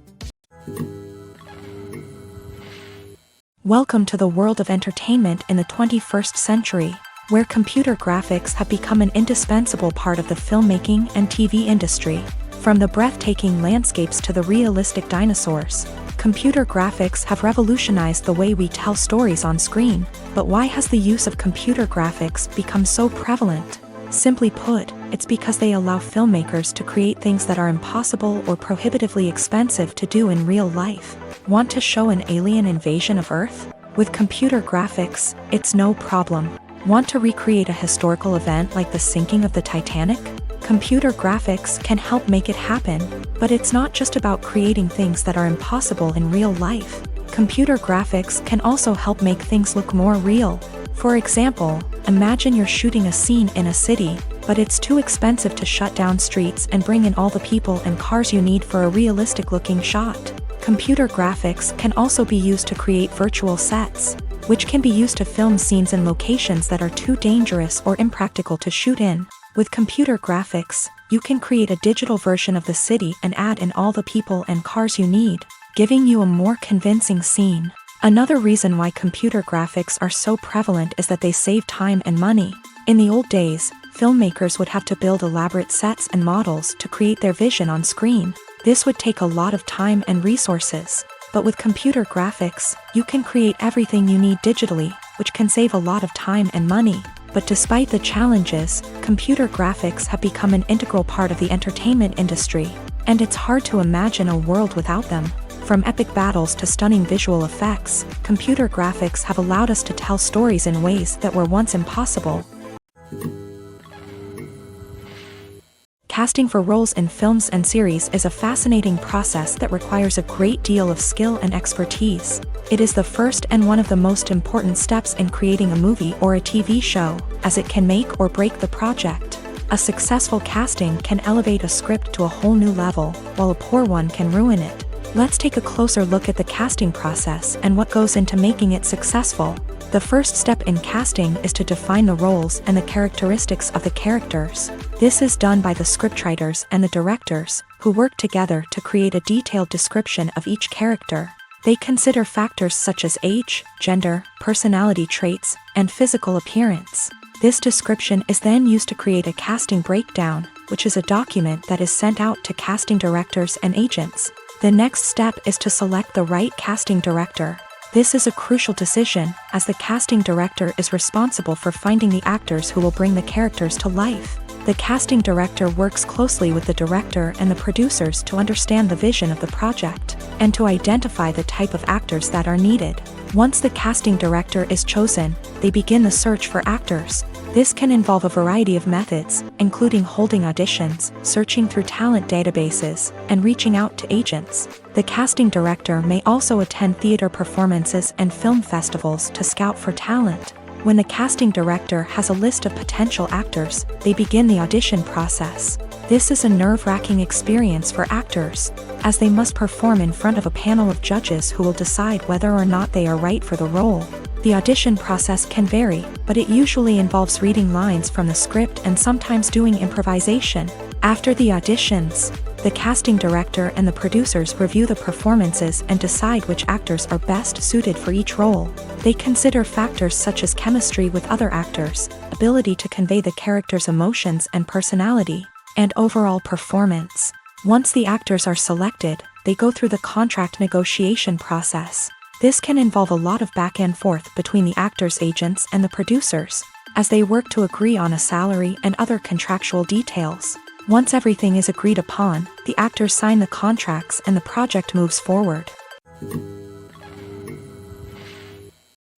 Welcome to the world of entertainment in the 21st century, where computer graphics have become an indispensable part of the filmmaking and TV industry. From the breathtaking landscapes to the realistic dinosaurs, computer graphics have revolutionized the way we tell stories on screen. But why has the use of computer graphics become so prevalent? Simply put, it's because they allow filmmakers to create things that are impossible or prohibitively expensive to do in real life. Want to show an alien invasion of Earth? With computer graphics, it's no problem. Want to recreate a historical event like the sinking of the Titanic? Computer graphics can help make it happen, but it's not just about creating things that are impossible in real life. Computer graphics can also help make things look more real. For example, imagine you're shooting a scene in a city, but it's too expensive to shut down streets and bring in all the people and cars you need for a realistic-looking shot. Computer graphics can also be used to create virtual sets, which can be used to film scenes in locations that are too dangerous or impractical to shoot in. With computer graphics, you can create a digital version of the city and add in all the people and cars you need, giving you a more convincing scene. Another reason why computer graphics are so prevalent is that they save time and money. In the old days, filmmakers would have to build elaborate sets and models to create their vision on screen. This would take a lot of time and resources. But with computer graphics, you can create everything you need digitally, which can save a lot of time and money. But despite the challenges, computer graphics have become an integral part of the entertainment industry, and it's hard to imagine a world without them. From epic battles to stunning visual effects, computer graphics have allowed us to tell stories in ways that were once impossible. Casting for roles in films and series is a fascinating process that requires a great deal of skill and expertise. It is the first and one of the most important steps in creating a movie or a TV show, as it can make or break the project. A successful casting can elevate a script to a whole new level, while a poor one can ruin it. Let's take a closer look at the casting process and what goes into making it successful. The first step in casting is to define the roles and the characteristics of the characters. This is done by the scriptwriters and the directors, who work together to create a detailed description of each character. They consider factors such as age, gender, personality traits, and physical appearance. This description is then used to create a casting breakdown, which is a document that is sent out to casting directors and agents. The next step is to select the right casting director. This is a crucial decision, as the casting director is responsible for finding the actors who will bring the characters to life. The casting director works closely with the director and the producers to understand the vision of the project, and to identify the type of actors that are needed. Once the casting director is chosen, they begin the search for actors. This can involve a variety of methods, including holding auditions, searching through talent databases, and reaching out to agents. The casting director may also attend theater performances and film festivals to scout for talent. When the casting director has a list of potential actors, they begin the audition process. This is a nerve-wracking experience for actors, as they must perform in front of a panel of judges who will decide whether or not they are right for the role. The audition process can vary, but it usually involves reading lines from the script and sometimes doing improvisation. After the auditions, the casting director and the producers review the performances and decide which actors are best suited for each role. They consider factors such as chemistry with other actors, ability to convey the character's emotions and personality, and overall performance. Once the actors are selected, they go through the contract negotiation process. This can involve a lot of back and forth between the actors' agents and the producers, as they work to agree on a salary and other contractual details. Once everything is agreed upon, the actors sign the contracts and the project moves forward.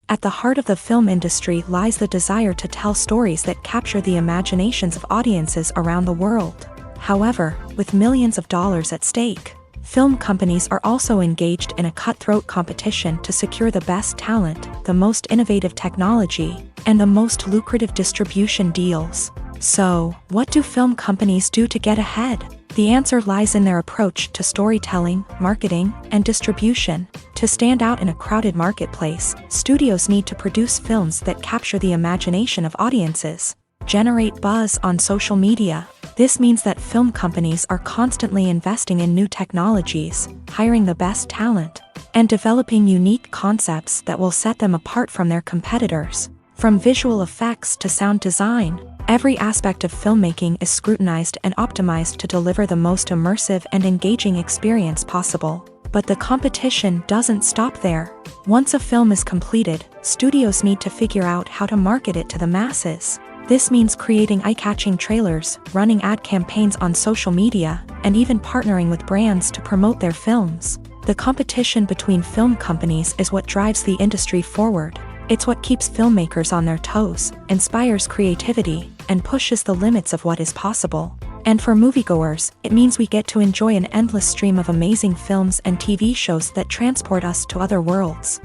At the heart of the film industry lies the desire to tell stories that capture the imaginations of audiences around the world. However, with millions of dollars at stake, film companies are also engaged in a cutthroat competition to secure the best talent, the most innovative technology, and the most lucrative distribution deals. So, what do film companies do to get ahead? The answer lies in their approach to storytelling, marketing, and distribution. To stand out in a crowded marketplace, studios need to produce films that capture the imagination of audiences, generate buzz on social media. This means that film companies are constantly investing in new technologies, hiring the best talent, and developing unique concepts that will set them apart from their competitors. From visual effects to sound design, every aspect of filmmaking is scrutinized and optimized to deliver the most immersive and engaging experience possible. But the competition doesn't stop there. Once a film is completed, studios need to figure out how to market it to the masses. This means creating eye-catching trailers, running ad campaigns on social media, and even partnering with brands to promote their films. The competition between film companies is what drives the industry forward. It's what keeps filmmakers on their toes, inspires creativity, and pushes the limits of what is possible. And for moviegoers, it means we get to enjoy an endless stream of amazing films and TV shows that transport us to other worlds.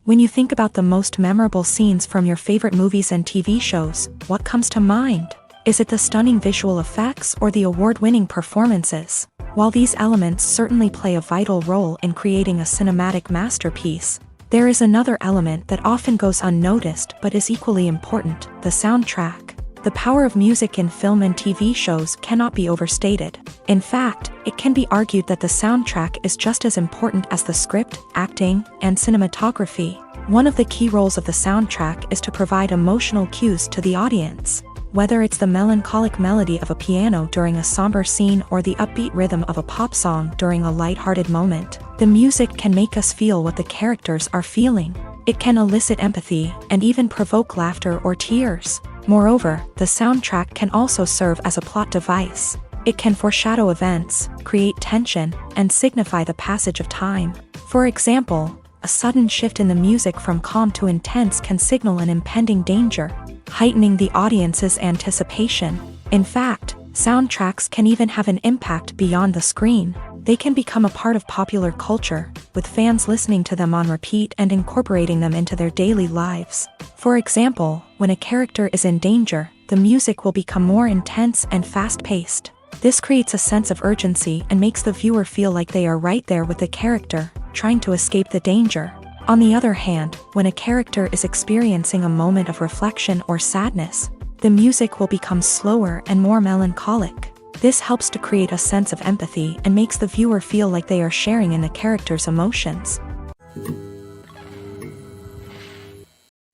When you think about the most memorable scenes from your favorite movies and TV shows, what comes to mind? Is it the stunning visual effects or the award-winning performances? While these elements certainly play a vital role in creating a cinematic masterpiece, there is another element that often goes unnoticed but is equally important: the soundtrack. The power of music in film and TV shows cannot be overstated. In fact, it can be argued that the soundtrack is just as important as the script, acting, and cinematography. One of the key roles of the soundtrack is to provide emotional cues to the audience. Whether it's the melancholic melody of a piano during a somber scene or the upbeat rhythm of a pop song during a lighthearted moment, the music can make us feel what the characters are feeling. It can elicit empathy and even provoke laughter or tears. Moreover, the soundtrack can also serve as a plot device. It can foreshadow events, create tension, and signify the passage of time. For example, a sudden shift in the music from calm to intense can signal an impending danger, heightening the audience's anticipation. In fact, soundtracks can even have an impact beyond the screen. They can become a part of popular culture, with fans listening to them on repeat and incorporating them into their daily lives. For example, when a character is in danger, the music will become more intense and fast-paced. This creates a sense of urgency and makes the viewer feel like they are right there with the character, trying to escape the danger. On the other hand, when a character is experiencing a moment of reflection or sadness, the music will become slower and more melancholic. This helps to create a sense of empathy and makes the viewer feel like they are sharing in the character's emotions.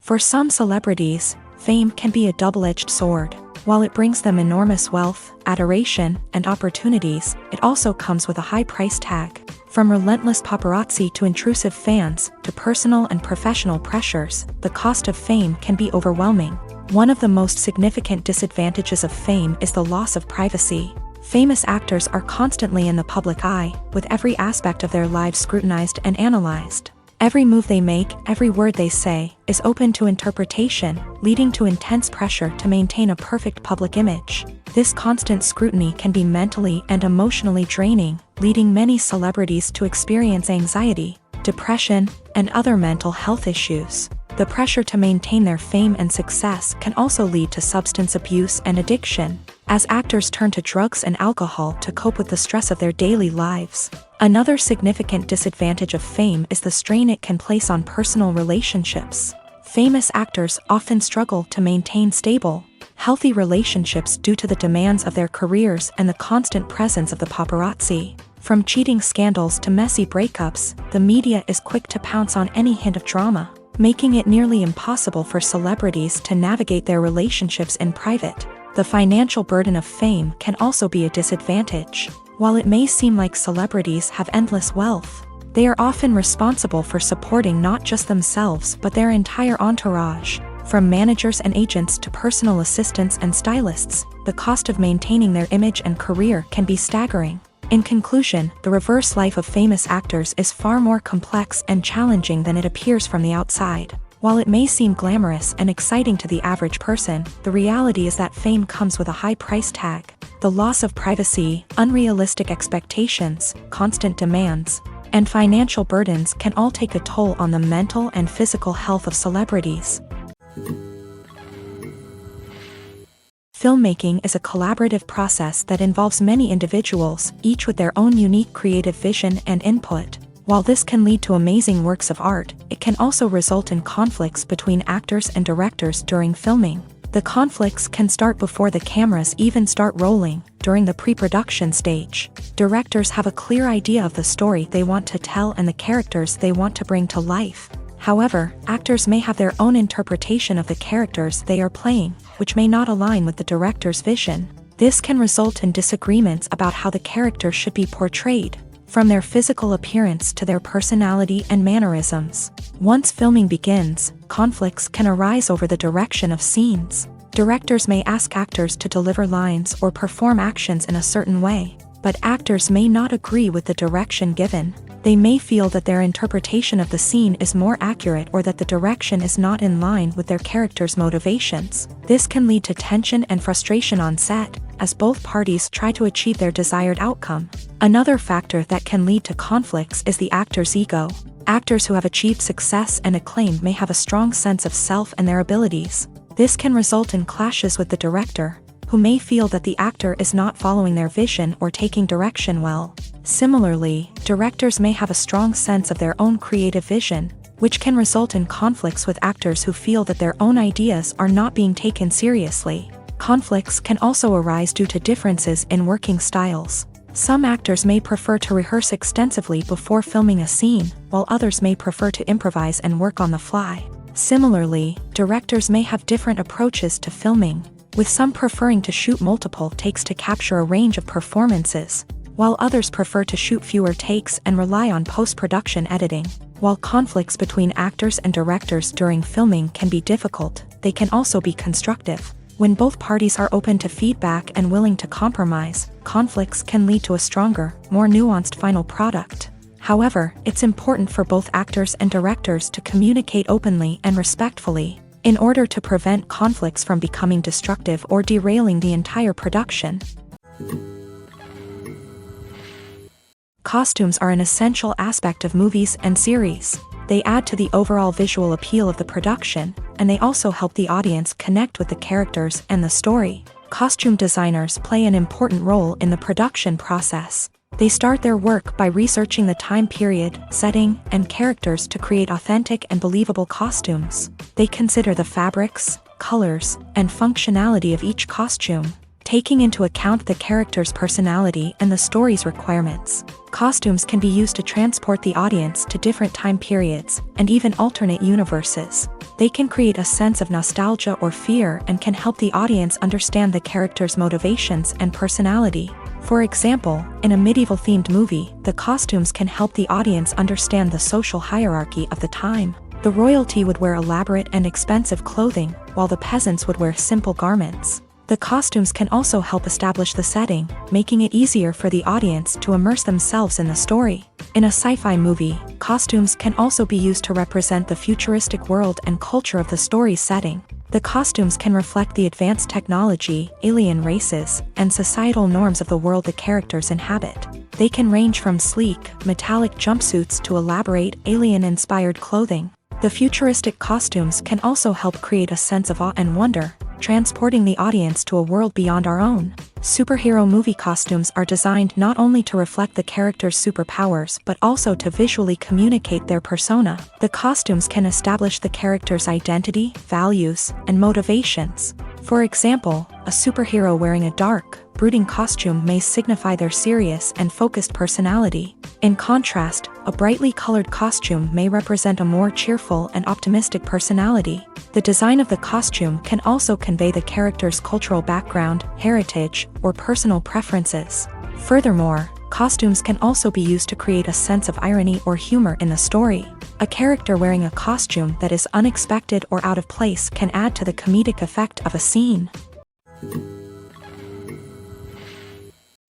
For some celebrities, fame can be a double-edged sword. While it brings them enormous wealth, adoration, and opportunities, it also comes with a high price tag. From relentless paparazzi to intrusive fans, to personal and professional pressures, the cost of fame can be overwhelming. One of the most significant disadvantages of fame is the loss of privacy. Famous actors are constantly in the public eye, with every aspect of their lives scrutinized and analyzed. Every move they make, every word they say, is open to interpretation, leading to intense pressure to maintain a perfect public image. This constant scrutiny can be mentally and emotionally draining, leading many celebrities to experience anxiety, depression, and other mental health issues. The pressure to maintain their fame and success can also lead to substance abuse and addiction, as actors turn to drugs and alcohol to cope with the stress of their daily lives. Another significant disadvantage of fame is the strain it can place on personal relationships. Famous actors often struggle to maintain stable, healthy relationships due to the demands of their careers and the constant presence of the paparazzi. From cheating scandals to messy breakups, the media is quick to pounce on any hint of drama, making it nearly impossible for celebrities to navigate their relationships in private. The financial burden of fame can also be a disadvantage. While it may seem like celebrities have endless wealth, they are often responsible for supporting not just themselves but their entire entourage. From managers and agents to personal assistants and stylists, the cost of maintaining their image and career can be staggering. In conclusion, the reverse life of famous actors is far more complex and challenging than it appears from the outside. While it may seem glamorous and exciting to the average person, the reality is that fame comes with a high price tag. The loss of privacy, unrealistic expectations, constant demands, and financial burdens can all take a toll on the mental and physical health of celebrities. Filmmaking is a collaborative process that involves many individuals, each with their own unique creative vision and input. While this can lead to amazing works of art, it can also result in conflicts between actors and directors during filming. The conflicts can start before the cameras even start rolling, during the pre-production stage. Directors have a clear idea of the story they want to tell and the characters they want to bring to life. However, actors may have their own interpretation of the characters they are playing, which may not align with the director's vision. This can result in disagreements about how the character should be portrayed, from their physical appearance to their personality and mannerisms. Once filming begins, conflicts can arise over the direction of scenes. Directors may ask actors to deliver lines or perform actions in a certain way, but actors may not agree with the direction given. They may feel that their interpretation of the scene is more accurate or that the direction is not in line with their character's motivations. This can lead to tension and frustration on set, as both parties try to achieve their desired outcome. Another factor that can lead to conflicts is the actor's ego. Actors who have achieved success and acclaim may have a strong sense of self and their abilities. This can result in clashes with the director, who may feel that the actor is not following their vision or taking direction well. Similarly, directors may have a strong sense of their own creative vision, which can result in conflicts with actors who feel that their own ideas are not being taken seriously. Conflicts can also arise due to differences in working styles. Some actors may prefer to rehearse extensively before filming a scene, while others may prefer to improvise and work on the fly. Similarly, directors may have different approaches to filming, with some preferring to shoot multiple takes to capture a range of performances, while others prefer to shoot fewer takes and rely on post-production editing. While conflicts between actors and directors during filming can be difficult, they can also be constructive. When both parties are open to feedback and willing to compromise, conflicts can lead to a stronger, more nuanced final product. However, it's important for both actors and directors to communicate openly and respectfully, in order to prevent conflicts from becoming destructive or derailing the entire production. Costumes are an essential aspect of movies and series. They add to the overall visual appeal of the production, and they also help the audience connect with the characters and the story. Costume designers play an important role in the production process. They start their work by researching the time period, setting, and characters to create authentic and believable costumes. They consider the fabrics, colors, and functionality of each costume. taking into account the character's personality and the story's requirements. Costumes can be used to transport the audience to different time periods, and even alternate universes. They can create a sense of nostalgia or fear and can help the audience understand the character's motivations and personality. For example, in a medieval-themed movie, the costumes can help the audience understand the social hierarchy of the time. The royalty would wear elaborate and expensive clothing, while the peasants would wear simple garments. The costumes can also help establish the setting, making it easier for the audience to immerse themselves in the story. In a sci-fi movie, costumes can also be used to represent the futuristic world and culture of the story's setting. The costumes can reflect the advanced technology, alien races, and societal norms of the world the characters inhabit. They can range from sleek, metallic jumpsuits to elaborate, alien-inspired clothing. The futuristic costumes can also help create a sense of awe and wonder, transporting the audience to a world beyond our own. Superhero movie costumes are designed not only to reflect the character's superpowers but also to visually communicate their persona. The costumes can establish the character's identity, values, and motivations. For example, a superhero wearing a dark, brooding costume may signify their serious and focused personality. In contrast, a brightly colored costume may represent a more cheerful and optimistic personality. The design of the costume can also convey the character's cultural background, heritage, or personal preferences. Furthermore, costumes can also be used to create a sense of irony or humor in the story. A character wearing a costume that is unexpected or out of place can add to the comedic effect of a scene.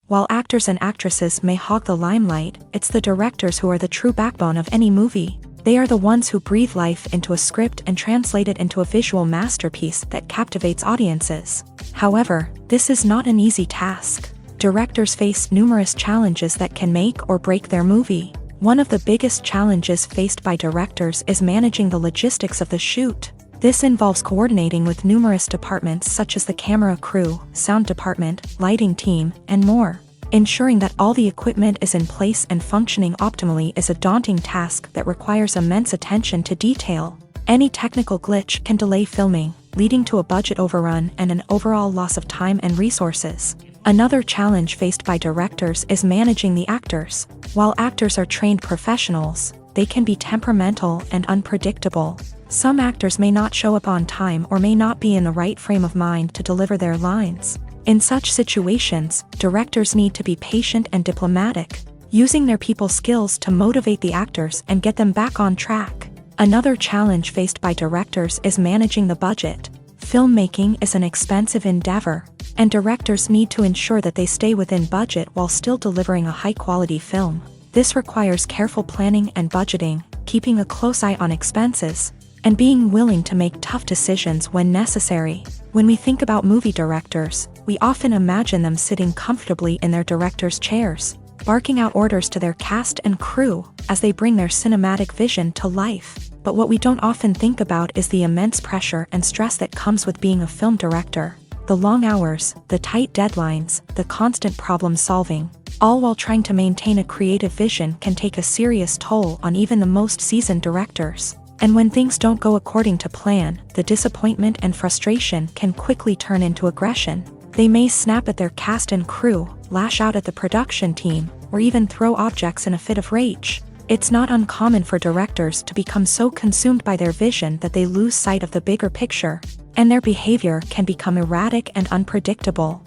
While actors and actresses may hog the limelight, it's the directors who are the true backbone of any movie. They are the ones who breathe life into a script and translate it into a visual masterpiece that captivates audiences. However, this is not an easy task. Directors face numerous challenges that can make or break their movie. One of the biggest challenges faced by directors is managing the logistics of the shoot. This involves coordinating with numerous departments such as the camera crew, sound department, lighting team, and more. Ensuring that all the equipment is in place and functioning optimally is a daunting task that requires immense attention to detail. Any technical glitch can delay filming, leading to a budget overrun and an overall loss of time and resources. Another challenge faced by directors is managing the actors. While actors are trained professionals, they can be temperamental and unpredictable. Some actors may not show up on time or may not be in the right frame of mind to deliver their lines. In such situations, directors need to be patient and diplomatic, using their people skills to motivate the actors and get them back on track. Another challenge faced by directors is managing the budget. Filmmaking is an expensive endeavor, and directors need to ensure that they stay within budget while still delivering a high-quality film. This requires careful planning and budgeting, keeping a close eye on expenses, and being willing to make tough decisions when necessary. When we think about movie directors, we often imagine them sitting comfortably in their director's chairs, barking out orders to their cast and crew as they bring their cinematic vision to life. But what we don't often think about is the immense pressure and stress that comes with being a film director. The long hours, the tight deadlines, the constant problem solving, all while trying to maintain a creative vision can take a serious toll on even the most seasoned directors. And when things don't go according to plan, the disappointment and frustration can quickly turn into aggression. They may snap at their cast and crew, lash out at the production team, or even throw objects in a fit of rage. It's not uncommon for directors to become so consumed by their vision that they lose sight of the bigger picture, and their behavior can become erratic and unpredictable.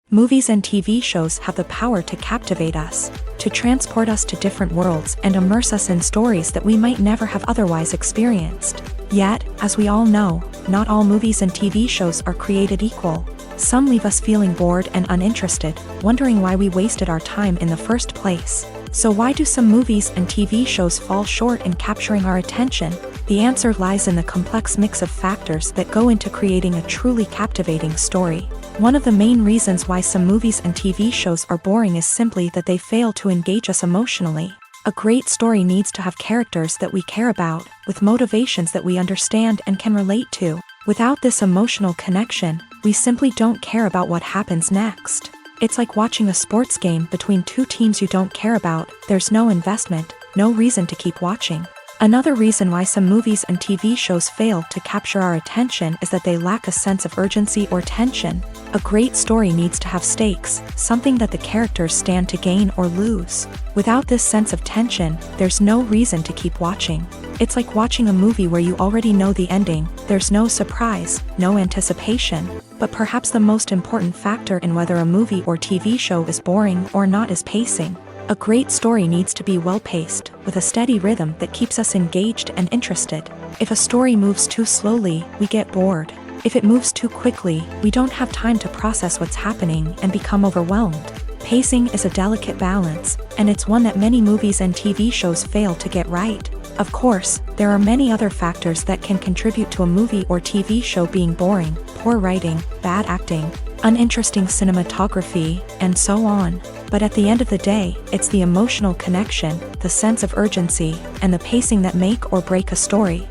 Movies and TV shows have the power to captivate us, to transport us to different worlds and immerse us in stories that we might never have otherwise experienced. Yet, as we all know, not all movies and TV shows are created equal. Some leave us feeling bored and uninterested, wondering why we wasted our time in the first place. So why do some movies and TV shows fall short in capturing our attention? The answer lies in the complex mix of factors that go into creating a truly captivating story. One of the main reasons why some movies and TV shows are boring is simply that they fail to engage us emotionally. A great story needs to have characters that we care about, with motivations that we understand and can relate to. Without this emotional connection, we simply don't care about what happens next. It's like watching a sports game between two teams you don't care about. There's no investment, no reason to keep watching. Another reason why some movies and TV shows fail to capture our attention is that they lack a sense of urgency or tension. A great story needs to have stakes, something that the characters stand to gain or lose. Without this sense of tension, there's no reason to keep watching. It's like watching a movie where you already know the ending, there's no surprise, no anticipation. But perhaps the most important factor in whether a movie or TV show is boring or not is pacing. A great story needs to be well-paced, with a steady rhythm that keeps us engaged and interested. If a story moves too slowly, we get bored. If it moves too quickly, we don't have time to process what's happening and become overwhelmed. Pacing is a delicate balance, and it's one that many movies and TV shows fail to get right. Of course, there are many other factors that can contribute to a movie or TV show being boring: poor writing, bad acting, uninteresting cinematography, and so on. But at the end of the day, it's the emotional connection, the sense of urgency, and the pacing that make or break a story.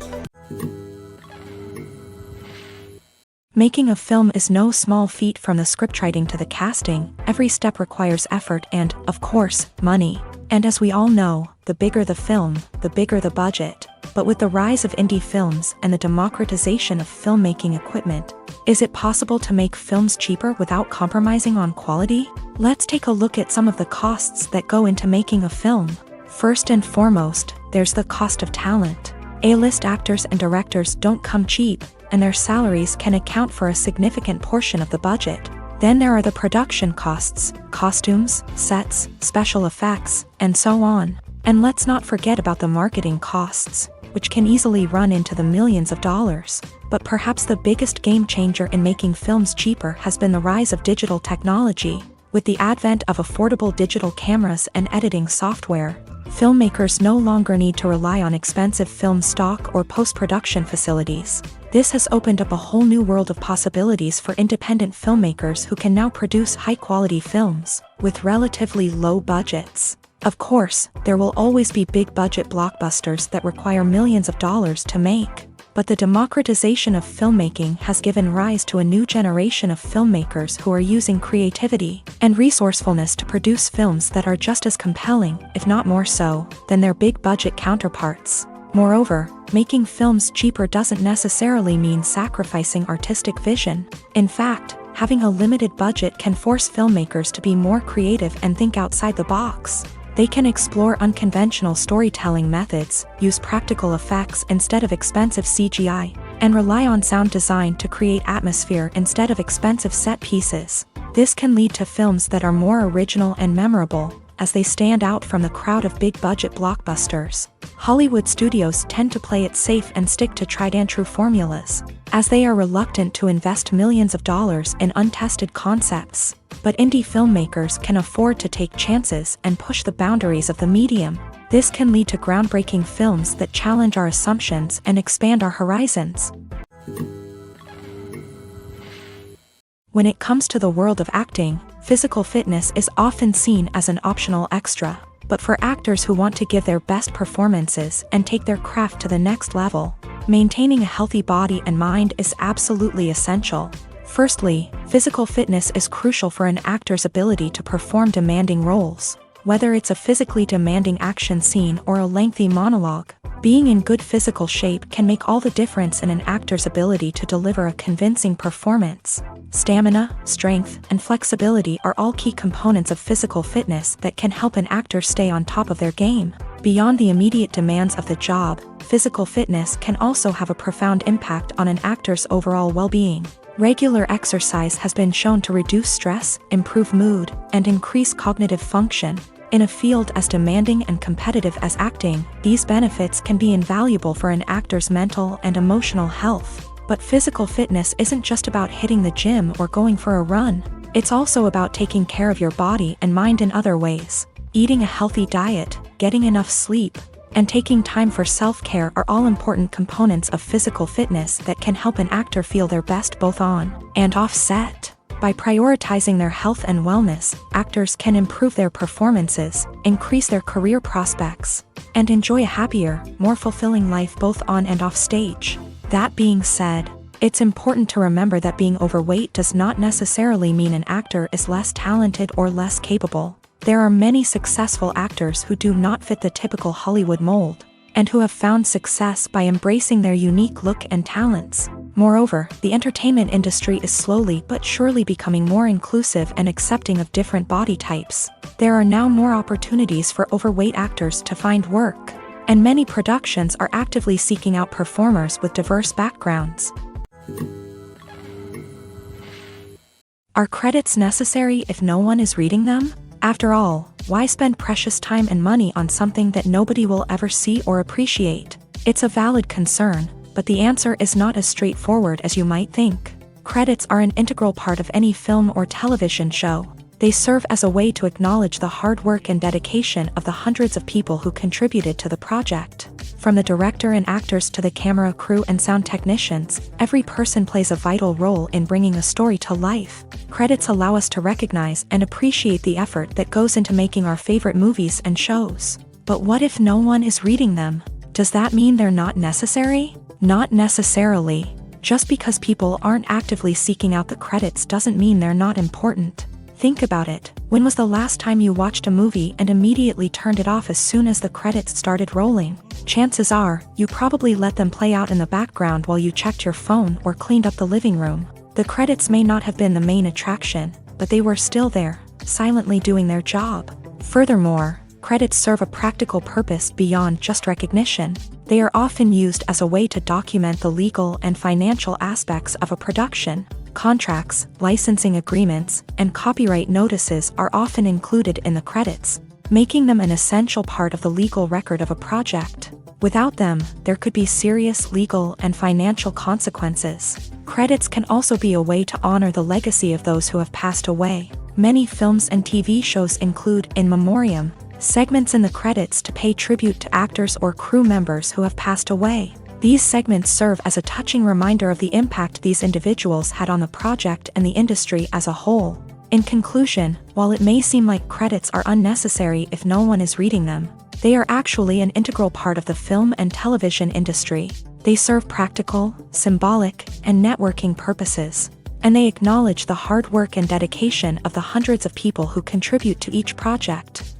Making a film is no small feat. From the scriptwriting to the casting, every step requires effort and, of course, money. And as we all know, the bigger the film, the bigger the budget. But with the rise of indie films and the democratization of filmmaking equipment, is it possible to make films cheaper without compromising on quality? Let's take a look at some of the costs that go into making a film. First and foremost, there's the cost of talent. A-list actors and directors don't come cheap, and their salaries can account for a significant portion of the budget. Then there are the production costs, costumes, sets, special effects, and so on. And let's not forget about the marketing costs, which can easily run into the millions of dollars. But perhaps the biggest game changer in making films cheaper has been the rise of digital technology. With the advent of affordable digital cameras and editing software, filmmakers no longer need to rely on expensive film stock or post-production facilities. This has opened up a whole new world of possibilities for independent filmmakers who can now produce high-quality films with relatively low budgets. Of course, there will always be big-budget blockbusters that require millions of dollars to make. But the democratization of filmmaking has given rise to a new generation of filmmakers who are using creativity and resourcefulness to produce films that are just as compelling, if not more so, than their big-budget counterparts. Moreover, making films cheaper doesn't necessarily mean sacrificing artistic vision. In fact, having a limited budget can force filmmakers to be more creative and think outside the box. They can explore unconventional storytelling methods, use practical effects instead of expensive CGI, and rely on sound design to create atmosphere instead of expensive set pieces. This can lead to films that are more original and memorable, as they stand out from the crowd of big-budget blockbusters. Hollywood studios tend to play it safe and stick to tried-and-true formulas, as they are reluctant to invest millions of dollars in untested concepts. But indie filmmakers can afford to take chances and push the boundaries of the medium. This can lead to groundbreaking films that challenge our assumptions and expand our horizons. When it comes to the world of acting, physical fitness is often seen as an optional extra. But for actors who want to give their best performances and take their craft to the next level, maintaining a healthy body and mind is absolutely essential. Firstly, physical fitness is crucial for an actor's ability to perform demanding roles. Whether it's a physically demanding action scene or a lengthy monologue, being in good physical shape can make all the difference in an actor's ability to deliver a convincing performance. Stamina, strength, and flexibility are all key components of physical fitness that can help an actor stay on top of their game. Beyond the immediate demands of the job, physical fitness can also have a profound impact on an actor's overall well-being. Regular exercise has been shown to reduce stress, improve mood, and increase cognitive function. In a field as demanding and competitive as acting, these benefits can be invaluable for an actor's mental and emotional health. But physical fitness isn't just about hitting the gym or going for a run. It's also about taking care of your body and mind in other ways. Eating a healthy diet, getting enough sleep, and taking time for self-care are all important components of physical fitness that can help an actor feel their best both on and off set. By prioritizing their health and wellness, actors can improve their performances, increase their career prospects, and enjoy a happier, more fulfilling life both on and off stage. That being said, it's important to remember that being overweight does not necessarily mean an actor is less talented or less capable. There are many successful actors who do not fit the typical Hollywood mold, and who have found success by embracing their unique look and talents. Moreover, the entertainment industry is slowly but surely becoming more inclusive and accepting of different body types. There are now more opportunities for overweight actors to find work, and many productions are actively seeking out performers with diverse backgrounds. Are credits necessary if no one is reading them? After all, why spend precious time and money on something that nobody will ever see or appreciate? It's a valid concern, but the answer is not as straightforward as you might think. Credits are an integral part of any film or television show. They serve as a way to acknowledge the hard work and dedication of the hundreds of people who contributed to the project. From the director and actors to the camera crew and sound technicians, every person plays a vital role in bringing a story to life. Credits allow us to recognize and appreciate the effort that goes into making our favorite movies and shows. But what if no one is reading them? Does that mean they're not necessary? Not necessarily. Just because people aren't actively seeking out the credits doesn't mean they're not important. Think about it. When was the last time you watched a movie and immediately turned it off as soon as the credits started rolling? Chances are, you probably let them play out in the background while you checked your phone or cleaned up the living room. The credits may not have been the main attraction, but they were still there, silently doing their job. Furthermore, credits serve a practical purpose beyond just recognition. They are often used as a way to document the legal and financial aspects of a production. Contracts, licensing agreements, and copyright notices are often included in the credits, making them an essential part of the legal record of a project. Without them, there could be serious legal and financial consequences. Credits can also be a way to honor the legacy of those who have passed away. Many films and TV shows include in memoriam segments in the credits to pay tribute to actors or crew members who have passed away. These segments serve as a touching reminder of the impact these individuals had on the project and the industry as a whole. In conclusion, while it may seem like credits are unnecessary if no one is reading them, they are actually an integral part of the film and television industry. They serve practical, symbolic, and networking purposes, and they acknowledge the hard work and dedication of the hundreds of people who contribute to each project.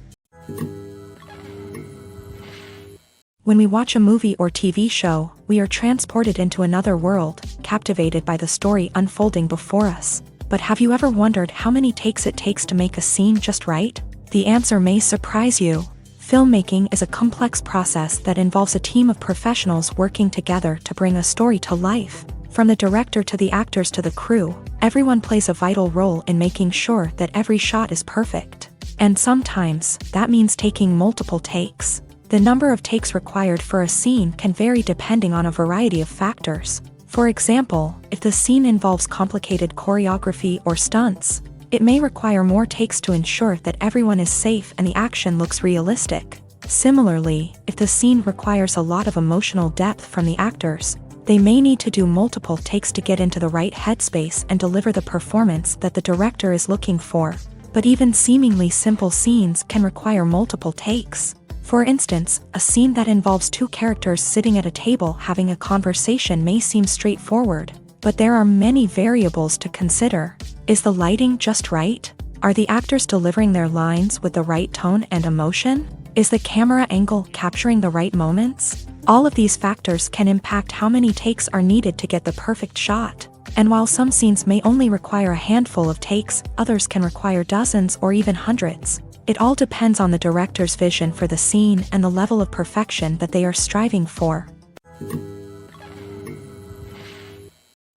When we watch a movie or TV show, we are transported into another world, captivated by the story unfolding before us. But have you ever wondered how many takes it takes to make a scene just right? The answer may surprise you. Filmmaking is a complex process that involves a team of professionals working together to bring a story to life. From the director to the actors to the crew, everyone plays a vital role in making sure that every shot is perfect. And sometimes, that means taking multiple takes. The number of takes required for a scene can vary depending on a variety of factors. For example, if the scene involves complicated choreography or stunts, it may require more takes to ensure that everyone is safe and the action looks realistic. Similarly, if the scene requires a lot of emotional depth from the actors, they may need to do multiple takes to get into the right headspace and deliver the performance that the director is looking for. But even seemingly simple scenes can require multiple takes. For instance, a scene that involves two characters sitting at a table having a conversation may seem straightforward, but there are many variables to consider. Is the lighting just right? Are the actors delivering their lines with the right tone and emotion? Is the camera angle capturing the right moments? All of these factors can impact how many takes are needed to get the perfect shot. And while some scenes may only require a handful of takes, others can require dozens or even hundreds. It all depends on the director's vision for the scene and the level of perfection that they are striving for.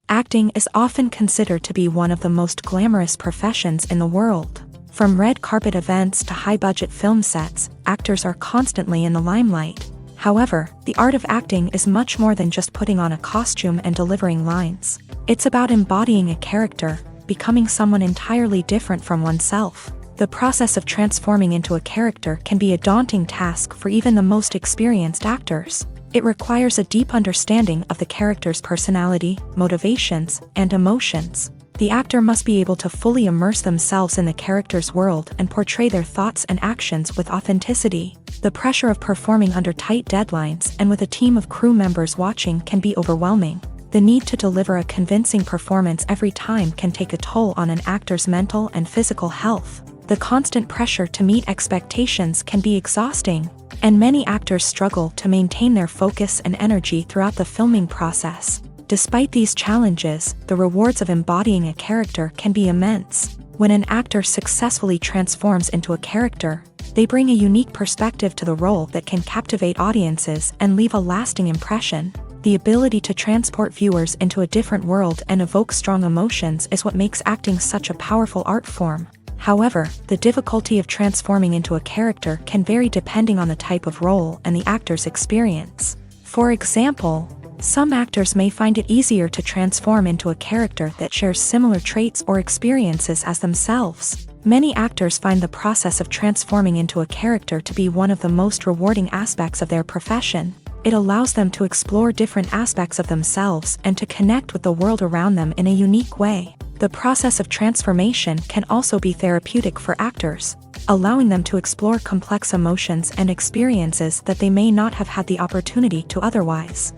Acting is often considered to be one of the most glamorous professions in the world. From red carpet events to high-budget film sets, actors are constantly in the limelight. However, the art of acting is much more than just putting on a costume and delivering lines. It's about embodying a character, becoming someone entirely different from oneself. The process of transforming into a character can be a daunting task for even the most experienced actors. It requires a deep understanding of the character's personality, motivations, and emotions. The actor must be able to fully immerse themselves in the character's world and portray their thoughts and actions with authenticity. The pressure of performing under tight deadlines and with a team of crew members watching can be overwhelming. The need to deliver a convincing performance every time can take a toll on an actor's mental and physical health. The constant pressure to meet expectations can be exhausting. And many actors struggle to maintain their focus and energy throughout the filming process. Despite these challenges, the rewards of embodying a character can be immense. When an actor successfully transforms into a character, they bring a unique perspective to the role that can captivate audiences and leave a lasting impression. The ability to transport viewers into a different world and evoke strong emotions is what makes acting such a powerful art form. However, the difficulty of transforming into a character can vary depending on the type of role and the actor's experience. For example, some actors may find it easier to transform into a character that shares similar traits or experiences as themselves. Many actors find the process of transforming into a character to be one of the most rewarding aspects of their profession. It allows them to explore different aspects of themselves and to connect with the world around them in a unique way. The process of transformation can also be therapeutic for actors, allowing them to explore complex emotions and experiences that they may not have had the opportunity to otherwise.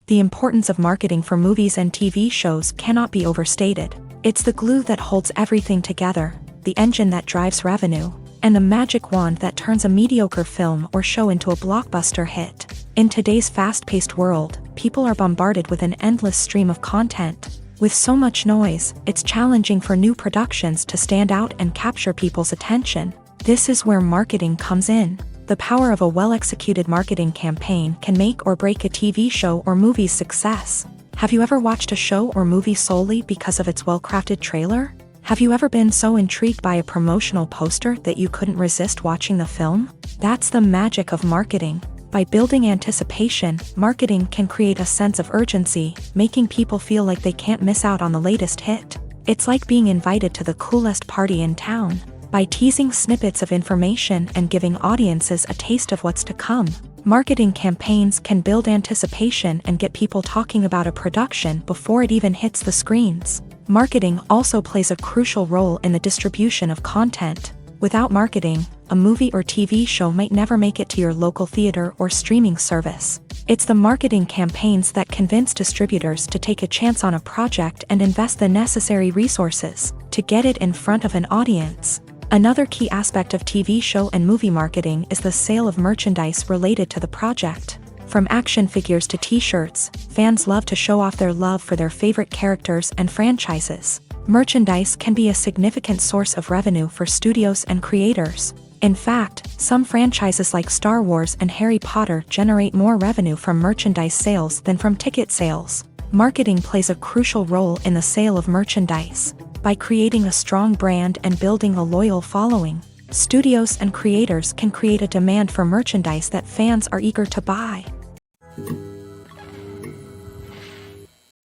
The importance of marketing for movies and TV shows cannot be overstated. It's the glue that holds everything together, the engine that drives revenue, and the magic wand that turns a mediocre film or show into a blockbuster hit. In today's fast-paced world, people are bombarded with an endless stream of content. With so much noise, it's challenging for new productions to stand out and capture people's attention. This is where marketing comes in. The power of a well-executed marketing campaign can make or break a TV show or movie's success. Have you ever watched a show or movie solely because of its well-crafted trailer? Have you ever been so intrigued by a promotional poster that you couldn't resist watching the film? That's the magic of marketing. By building anticipation, marketing can create a sense of urgency, making people feel like they can't miss out on the latest hit. It's like being invited to the coolest party in town. By teasing snippets of information and giving audiences a taste of what's to come, marketing campaigns can build anticipation and get people talking about a production before it even hits the screens. Marketing also plays a crucial role in the distribution of content. Without marketing, a movie or TV show might never make it to your local theater or streaming service. It's the marketing campaigns that convince distributors to take a chance on a project and invest the necessary resources to get it in front of an audience. Another key aspect of TV show and movie marketing is the sale of merchandise related to the project. From action figures to t-shirts, fans love to show off their love for their favorite characters and franchises. Merchandise can be a significant source of revenue for studios and creators. In fact, some franchises like Star Wars and Harry Potter generate more revenue from merchandise sales than from ticket sales. Marketing plays a crucial role in the sale of merchandise. By creating a strong brand and building a loyal following, studios and creators can create a demand for merchandise that fans are eager to buy.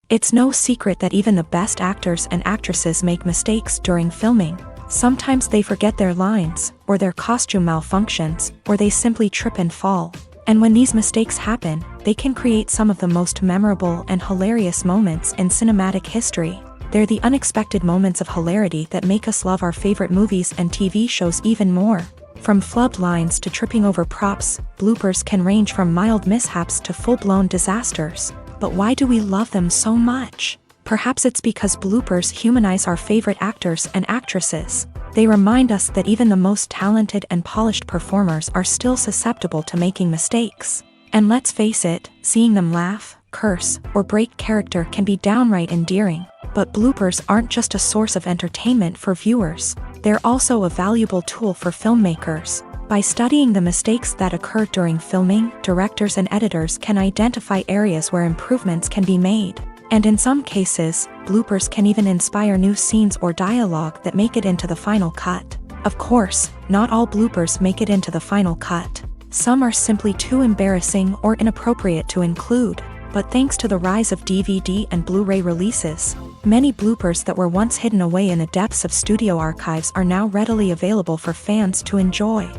It's no secret that even the best actors and actresses make mistakes during filming. Sometimes they forget their lines, or their costume malfunctions, or they simply trip and fall. And when these mistakes happen, they can create some of the most memorable and hilarious moments in cinematic history. They're the unexpected moments of hilarity that make us love our favorite movies and TV shows even more. From flubbed lines to tripping over props, bloopers can range from mild mishaps to full-blown disasters. But why do we love them so much? Perhaps it's because bloopers humanize our favorite actors and actresses. They remind us that even the most talented and polished performers are still susceptible to making mistakes. And let's face it, seeing them laugh, curse, or break character can be downright endearing. But bloopers aren't just a source of entertainment for viewers. They're also a valuable tool for filmmakers. By studying the mistakes that occur during filming, directors and editors can identify areas where improvements can be made. And in some cases, bloopers can even inspire new scenes or dialogue that make it into the final cut. Of course, not all bloopers make it into the final cut. Some are simply too embarrassing or inappropriate to include. But thanks to the rise of DVD and Blu-ray releases, many bloopers that were once hidden away in the depths of studio archives are now readily available for fans to enjoy.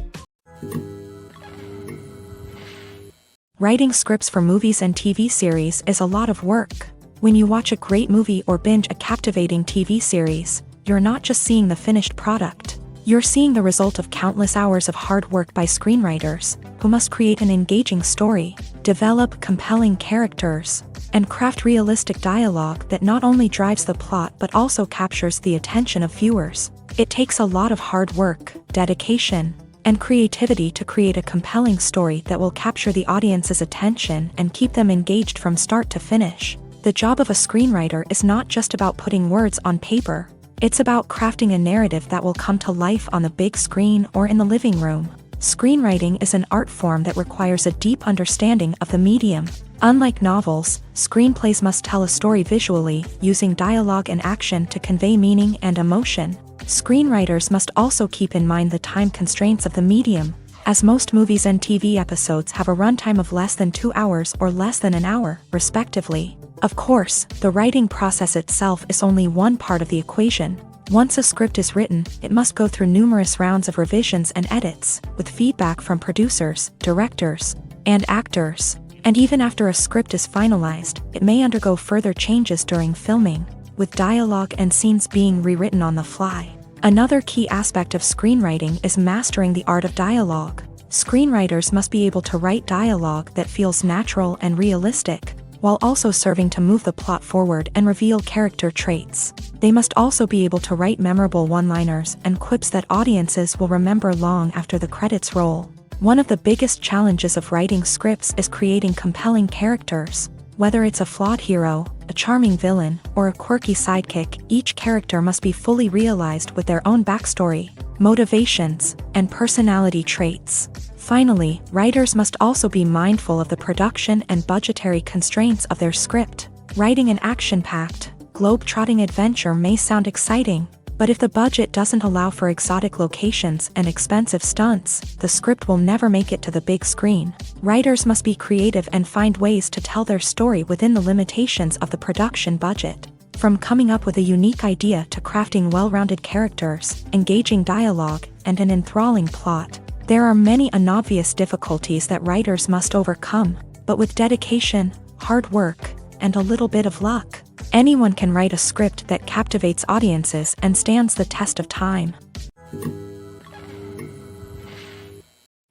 Writing scripts for movies and TV series is a lot of work. When you watch a great movie or binge a captivating TV series, you're not just seeing the finished product. You're seeing the result of countless hours of hard work by screenwriters, who must create an engaging story, develop compelling characters, and craft realistic dialogue that not only drives the plot but also captures the attention of viewers. It takes a lot of hard work, dedication, and creativity to create a compelling story that will capture the audience's attention and keep them engaged from start to finish. The job of a screenwriter is not just about putting words on paper. It's about crafting a narrative that will come to life on the big screen or in the living room. Screenwriting is an art form that requires a deep understanding of the medium. Unlike novels, screenplays must tell a story visually, using dialogue and action to convey meaning and emotion. Screenwriters must also keep in mind the time constraints of the medium, as most movies and TV episodes have a runtime of less than 2 hours or less than an hour, respectively. Of course, the writing process itself is only one part of the equation. Once a script is written, it must go through numerous rounds of revisions and edits, with feedback from producers, directors, and actors. And even after a script is finalized, it may undergo further changes during filming, with dialogue and scenes being rewritten on the fly. Another key aspect of screenwriting is mastering the art of dialogue. Screenwriters must be able to write dialogue that feels natural and realistic, while also serving to move the plot forward and reveal character traits. They must also be able to write memorable one-liners and quips that audiences will remember long after the credits roll. One of the biggest challenges of writing scripts is creating compelling characters. Whether it's a flawed hero, a charming villain, or a quirky sidekick, each character must be fully realized with their own backstory, motivations, and personality traits. Finally, writers must also be mindful of the production and budgetary constraints of their script. Writing an action-packed, globe-trotting adventure may sound exciting, but if the budget doesn't allow for exotic locations and expensive stunts, the script will never make it to the big screen. Writers must be creative and find ways to tell their story within the limitations of the production budget. From coming up with a unique idea to crafting well-rounded characters, engaging dialogue, and an enthralling plot, there are many unobvious difficulties that writers must overcome, but with dedication, hard work, and a little bit of luck, anyone can write a script that captivates audiences and stands the test of time.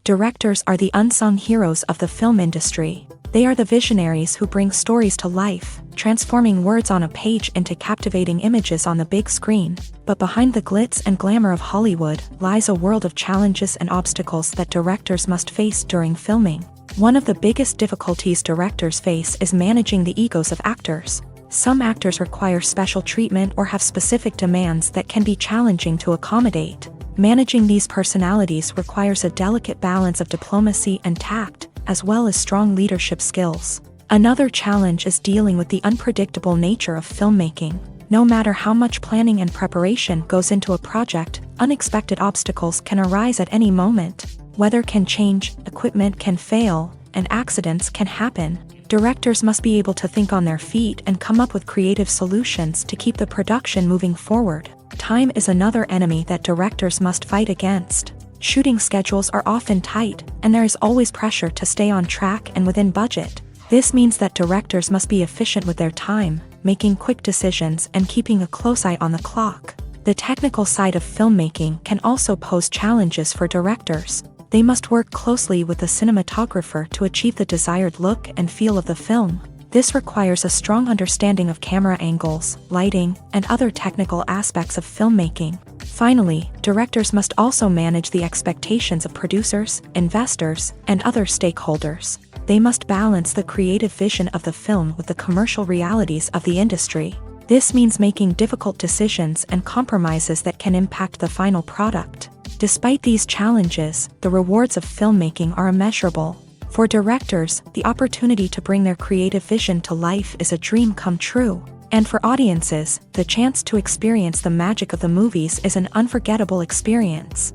Directors are the unsung heroes of the film industry. They are the visionaries who bring stories to life, transforming words on a page into captivating images on the big screen. But behind the glitz and glamour of Hollywood lies a world of challenges and obstacles that directors must face during filming. One of the biggest difficulties directors face is managing the egos of actors. Some actors require special treatment or have specific demands that can be challenging to accommodate. Managing these personalities requires a delicate balance of diplomacy and tact, as well as strong leadership skills. Another challenge is dealing with the unpredictable nature of filmmaking. No matter how much planning and preparation goes into a project, unexpected obstacles can arise at any moment. Weather can change, equipment can fail, and accidents can happen. Directors must be able to think on their feet and come up with creative solutions to keep the production moving forward. Time is another enemy that directors must fight against. Shooting schedules are often tight, and there is always pressure to stay on track and within budget. This means that directors must be efficient with their time, making quick decisions and keeping a close eye on the clock. The technical side of filmmaking can also pose challenges for directors. They must work closely with the cinematographer to achieve the desired look and feel of the film. This requires a strong understanding of camera angles, lighting, and other technical aspects of filmmaking. Finally, directors must also manage the expectations of producers, investors, and other stakeholders. They must balance the creative vision of the film with the commercial realities of the industry. This means making difficult decisions and compromises that can impact the final product. Despite these challenges, the rewards of filmmaking are immeasurable. For directors, the opportunity to bring their creative vision to life is a dream come true. And for audiences, the chance to experience the magic of the movies is an unforgettable experience.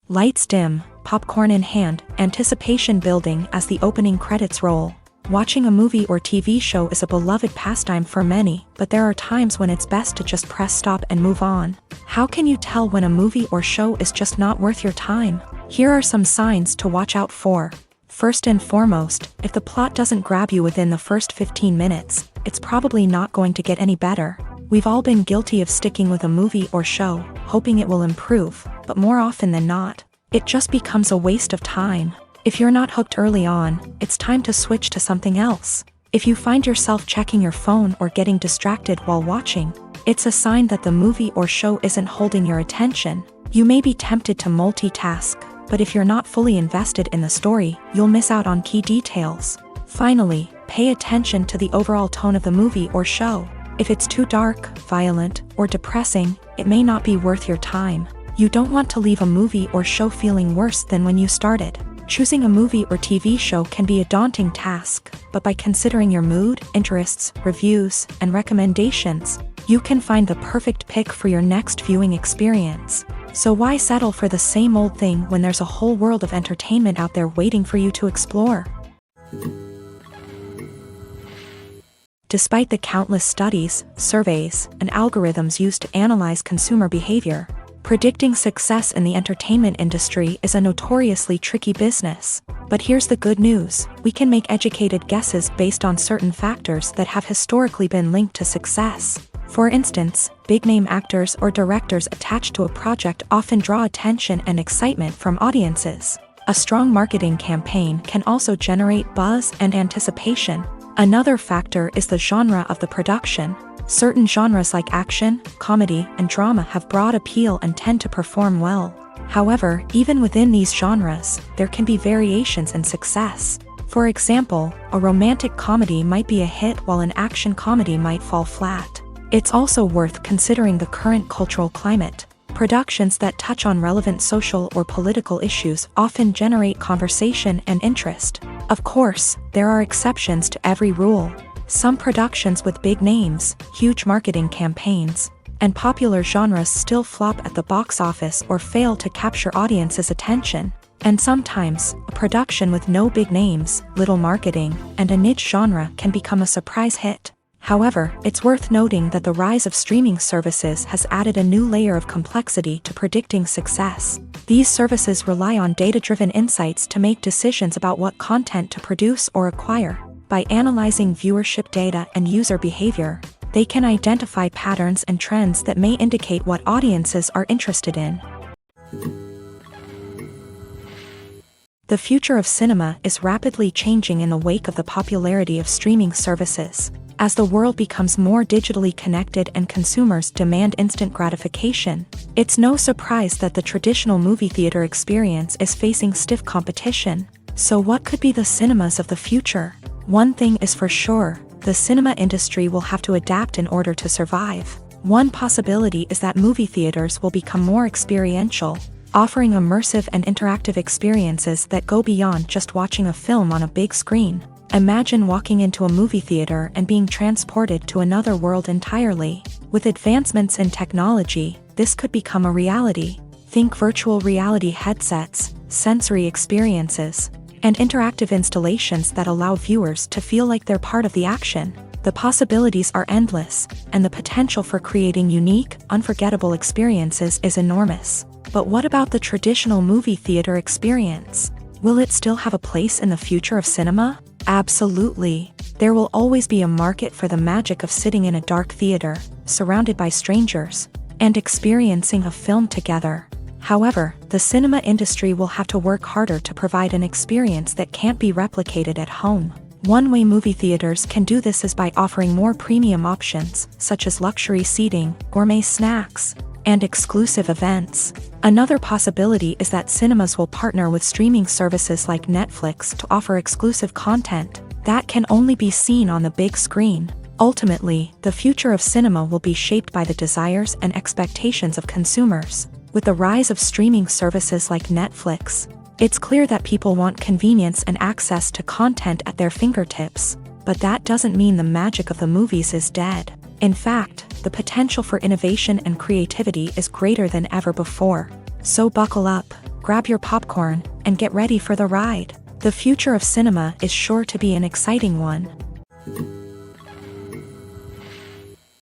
Lights dim, popcorn in hand, anticipation building as the opening credits roll. Watching a movie or TV show is a beloved pastime for many, but there are times when it's best to just press stop and move on. How can you tell when a movie or show is just not worth your time? Here are some signs to watch out for. First and foremost, if the plot doesn't grab you within the first 15 minutes, it's probably not going to get any better. We've all been guilty of sticking with a movie or show, hoping it will improve, but more often than not, it just becomes a waste of time. If you're not hooked early on, it's time to switch to something else. If you find yourself checking your phone or getting distracted while watching, It's a sign that the movie or show isn't holding your attention. You may be tempted to multitask, but if you're not fully invested in the story, you'll miss out on key details. Finally, pay attention to the overall tone of the movie or show. If it's too dark, violent, or depressing, it may not be worth your time. You don't want to leave a movie or show feeling worse than when you started. Choosing a movie or TV show can be a daunting task, but by considering your mood, interests, reviews, and recommendations, you can find the perfect pick for your next viewing experience. So why settle for the same old thing when there's a whole world of entertainment out there waiting for you to explore? Despite the countless studies, surveys, and algorithms used to analyze consumer behavior, predicting success in the entertainment industry is a notoriously tricky business. But here's the good news: we can make educated guesses based on certain factors that have historically been linked to success. For instance, big-name actors or directors attached to a project often draw attention and excitement from audiences. A strong marketing campaign can also generate buzz and anticipation. Another factor is the genre of the production. Certain genres like action, comedy, and drama have broad appeal and tend to perform well. However, even within these genres, there can be variations in success. For example, a romantic comedy might be a hit while an action comedy might fall flat. It's also worth considering the current cultural climate. Productions that touch on relevant social or political issues often generate conversation and interest. Of course, there are exceptions to every rule. Some productions with big names, huge marketing campaigns, and popular genres still flop at the box office or fail to capture audiences' attention. And sometimes, a production with no big names, little marketing, and a niche genre can become a surprise hit. However, it's worth noting that the rise of streaming services has added a new layer of complexity to predicting success. These services rely on data-driven insights to make decisions about what content to produce or acquire. By analyzing viewership data and user behavior, they can identify patterns and trends that may indicate what audiences are interested in. The future of cinema is rapidly changing in the wake of the popularity of streaming services. As the world becomes more digitally connected and consumers demand instant gratification, it's no surprise that the traditional movie theater experience is facing stiff competition. So what could be the cinemas of the future? One thing is for sure: the cinema industry will have to adapt in order to survive. One possibility is that movie theaters will become more experiential, offering immersive and interactive experiences that go beyond just watching a film on a big screen. Imagine walking into a movie theater and being transported to another world entirely. With advancements in technology, this could become a reality. Think virtual reality headsets, sensory experiences, and interactive installations that allow viewers to feel like they're part of the action. The possibilities are endless, and the potential for creating unique, unforgettable experiences is enormous. But what about the traditional movie theater experience? Will it still have a place in the future of cinema? Absolutely. There will always be a market for the magic of sitting in a dark theater, surrounded by strangers, and experiencing a film together. However, the cinema industry will have to work harder to provide an experience that can't be replicated at home. One way movie theaters can do this is by offering more premium options, such as luxury seating, gourmet snacks, and exclusive events. Another possibility is that cinemas will partner with streaming services like Netflix to offer exclusive content that can only be seen on the big screen. Ultimately, the future of cinema will be shaped by the desires and expectations of consumers. With the rise of streaming services like Netflix, it's clear that people want convenience and access to content at their fingertips. But that doesn't mean the magic of the movies is dead. In fact, the potential for innovation and creativity is greater than ever before. So buckle up, grab your popcorn, and get ready for the ride. The future of cinema is sure to be an exciting one.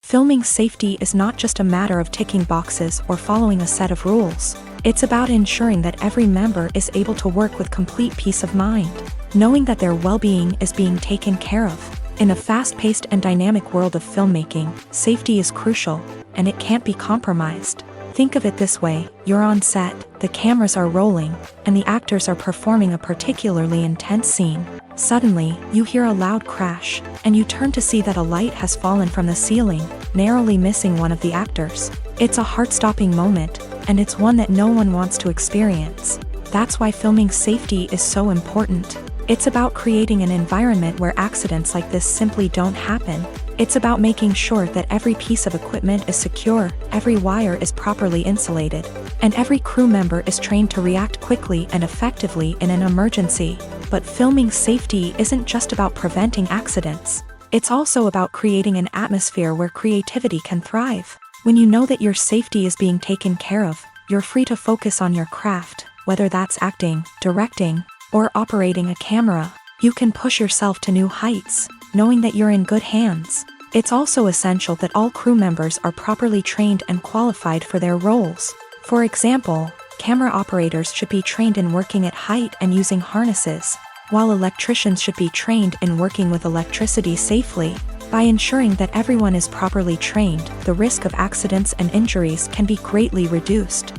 Filming safety is not just a matter of ticking boxes or following a set of rules. It's about ensuring that every member is able to work with complete peace of mind, knowing that their well-being is being taken care of. In a fast-paced and dynamic world of filmmaking, safety is crucial, and it can't be compromised. Think of it this way: you're on set, the cameras are rolling, and the actors are performing a particularly intense scene. Suddenly, you hear a loud crash, and you turn to see that a light has fallen from the ceiling, narrowly missing one of the actors. It's a heart-stopping moment, and it's one that no one wants to experience. That's why filming safety is so important. It's about creating an environment where accidents like this simply don't happen. It's about making sure that every piece of equipment is secure, every wire is properly insulated, and every crew member is trained to react quickly and effectively in an emergency. But filming safety isn't just about preventing accidents. It's also about creating an atmosphere where creativity can thrive. When you know that your safety is being taken care of, you're free to focus on your craft, whether that's acting, directing, or operating a camera. You can push yourself to new heights, knowing that you're in good hands. It's also essential that all crew members are properly trained and qualified for their roles. For example, camera operators should be trained in working at height and using harnesses, while electricians should be trained in working with electricity safely. By ensuring that everyone is properly trained, the risk of accidents and injuries can be greatly reduced.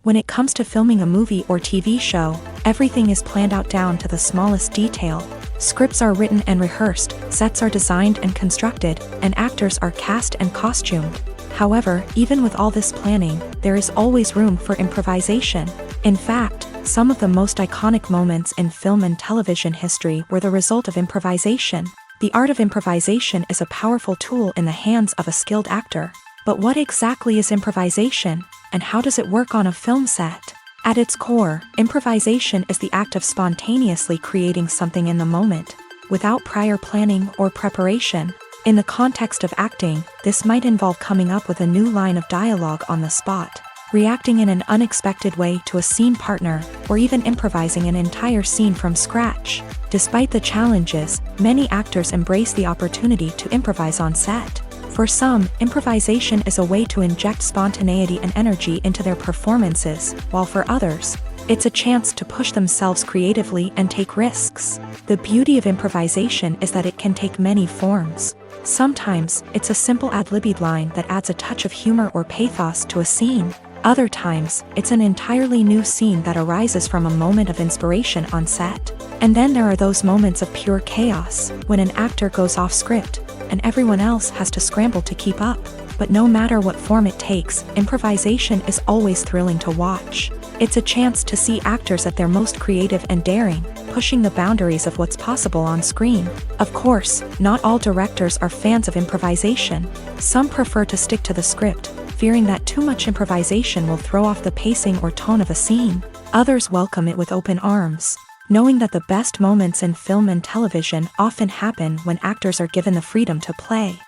When it comes to filming a movie or TV show, everything is planned out down to the smallest detail. Scripts are written and rehearsed, sets are designed and constructed, and actors are cast and costumed. However, even with all this planning, there is always room for improvisation. In fact, some of the most iconic moments in film and television history were the result of improvisation. The art of improvisation is a powerful tool in the hands of a skilled actor. But what exactly is improvisation, and how does it work on a film set? At its core, improvisation is the act of spontaneously creating something in the moment, without prior planning or preparation. In the context of acting, this might involve coming up with a new line of dialogue on the spot, reacting in an unexpected way to a scene partner, or even improvising an entire scene from scratch. Despite the challenges, many actors embrace the opportunity to improvise on set. For some, improvisation is a way to inject spontaneity and energy into their performances, while for others, it's a chance to push themselves creatively and take risks. The beauty of improvisation is that it can take many forms. Sometimes, it's a simple ad-libbed line that adds a touch of humor or pathos to a scene. Other times, it's an entirely new scene that arises from a moment of inspiration on set. And then there are those moments of pure chaos, when an actor goes off script, and everyone else has to scramble to keep up. But no matter what form it takes, improvisation is always thrilling to watch. It's a chance to see actors at their most creative and daring, pushing the boundaries of what's possible on screen. Of course, not all directors are fans of improvisation. Some prefer to stick to the script, fearing that too much improvisation will throw off the pacing or tone of a scene. Others welcome it with open arms, knowing that the best moments in film and television often happen when actors are given the freedom to play.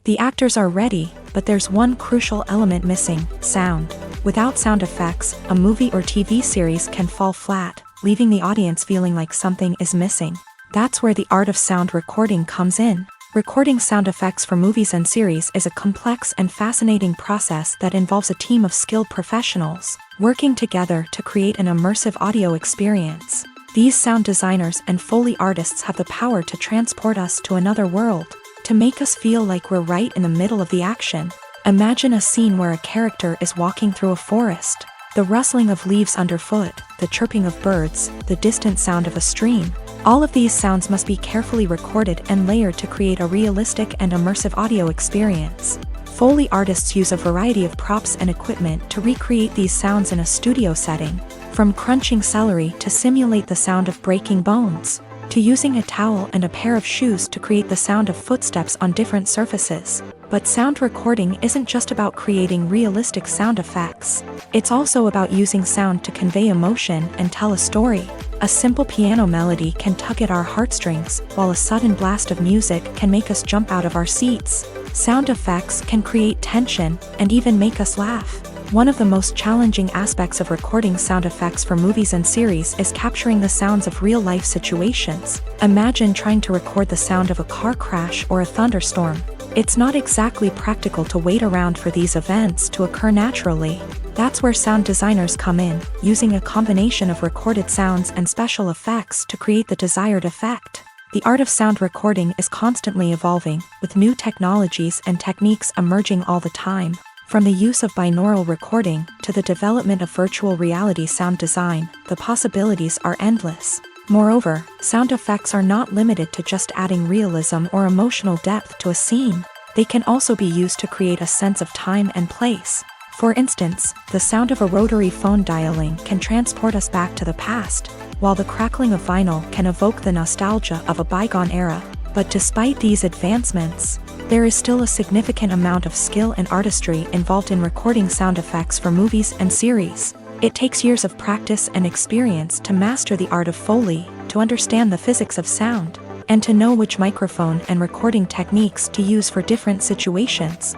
The actors are ready, but there's one crucial element missing: sound. Without sound effects, a movie or TV series can fall flat, leaving the audience feeling like something is missing. That's where the art of sound recording comes in. Recording sound effects for movies and series is a complex and fascinating process that involves a team of skilled professionals working together to create an immersive audio experience. These sound designers and Foley artists have the power to transport us to another world, to make us feel like we're right in the middle of the action. Imagine a scene where a character is walking through a forest. The rustling of leaves underfoot, the chirping of birds, the distant sound of a stream. All of these sounds must be carefully recorded and layered to create a realistic and immersive audio experience. Foley artists use a variety of props and equipment to recreate these sounds in a studio setting, from crunching celery to simulate the sound of breaking bones, to using a towel and a pair of shoes to create the sound of footsteps on different surfaces. But sound recording isn't just about creating realistic sound effects. It's also about using sound to convey emotion and tell a story. A simple piano melody can tug at our heartstrings, while a sudden blast of music can make us jump out of our seats. Sound effects can create tension and even make us laugh. One of the most challenging aspects of recording sound effects for movies and series is capturing the sounds of real-life situations. Imagine trying to record the sound of a car crash or a thunderstorm. It's not exactly practical to wait around for these events to occur naturally. That's where sound designers come in, using a combination of recorded sounds and special effects to create the desired effect. The art of sound recording is constantly evolving, with new technologies and techniques emerging all the time. From the use of binaural recording to the development of virtual reality sound design, the possibilities are endless. Moreover, sound effects are not limited to just adding realism or emotional depth to a scene. They can also be used to create a sense of time and place. For instance, the sound of a rotary phone dialing can transport us back to the past, while the crackling of vinyl can evoke the nostalgia of a bygone era. But despite these advancements, there is still a significant amount of skill and artistry involved in recording sound effects for movies and series. It takes years of practice and experience to master the art of Foley, to understand the physics of sound, and to know which microphone and recording techniques to use for different situations.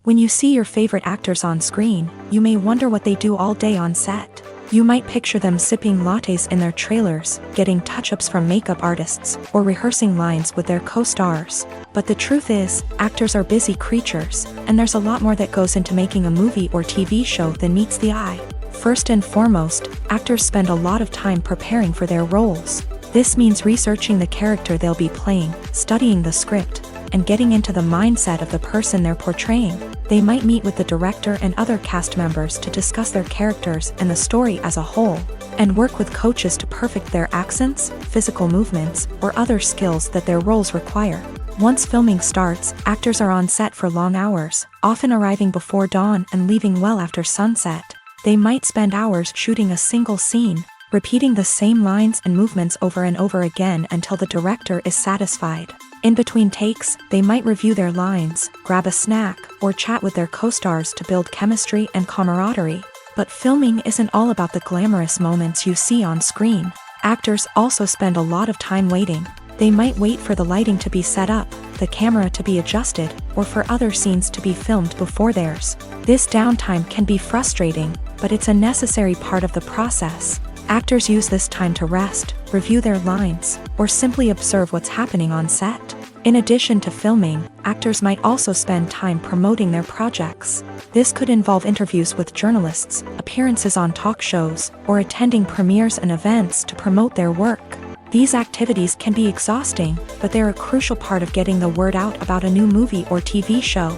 When you see your favorite actors on screen, you may wonder what they do all day on set. You might picture them sipping lattes in their trailers, getting touch-ups from makeup artists, or rehearsing lines with their co-stars. But the truth is, actors are busy creatures, and there's a lot more that goes into making a movie or TV show than meets the eye. First and foremost, actors spend a lot of time preparing for their roles. This means researching the character they'll be playing, studying the script, and getting into the mindset of the person they're portraying. They might meet with the director and other cast members to discuss their characters and the story as a whole, and work with coaches to perfect their accents, physical movements, or other skills that their roles require. Once filming starts, actors are on set for long hours, often arriving before dawn and leaving well after sunset. They might spend hours shooting a single scene, repeating the same lines and movements over and over again until the director is satisfied. In between takes, they might review their lines, grab a snack, or chat with their co-stars to build chemistry and camaraderie. But filming isn't all about the glamorous moments you see on screen. Actors also spend a lot of time waiting. They might wait for the lighting to be set up, the camera to be adjusted, or for other scenes to be filmed before theirs. This downtime can be frustrating, but it's a necessary part of the process. Actors use this time to rest, review their lines, or simply observe what's happening on set. In addition to filming, actors might also spend time promoting their projects. This could involve interviews with journalists, appearances on talk shows, or attending premieres and events to promote their work. These activities can be exhausting, but they're a crucial part of getting the word out about a new movie or TV show.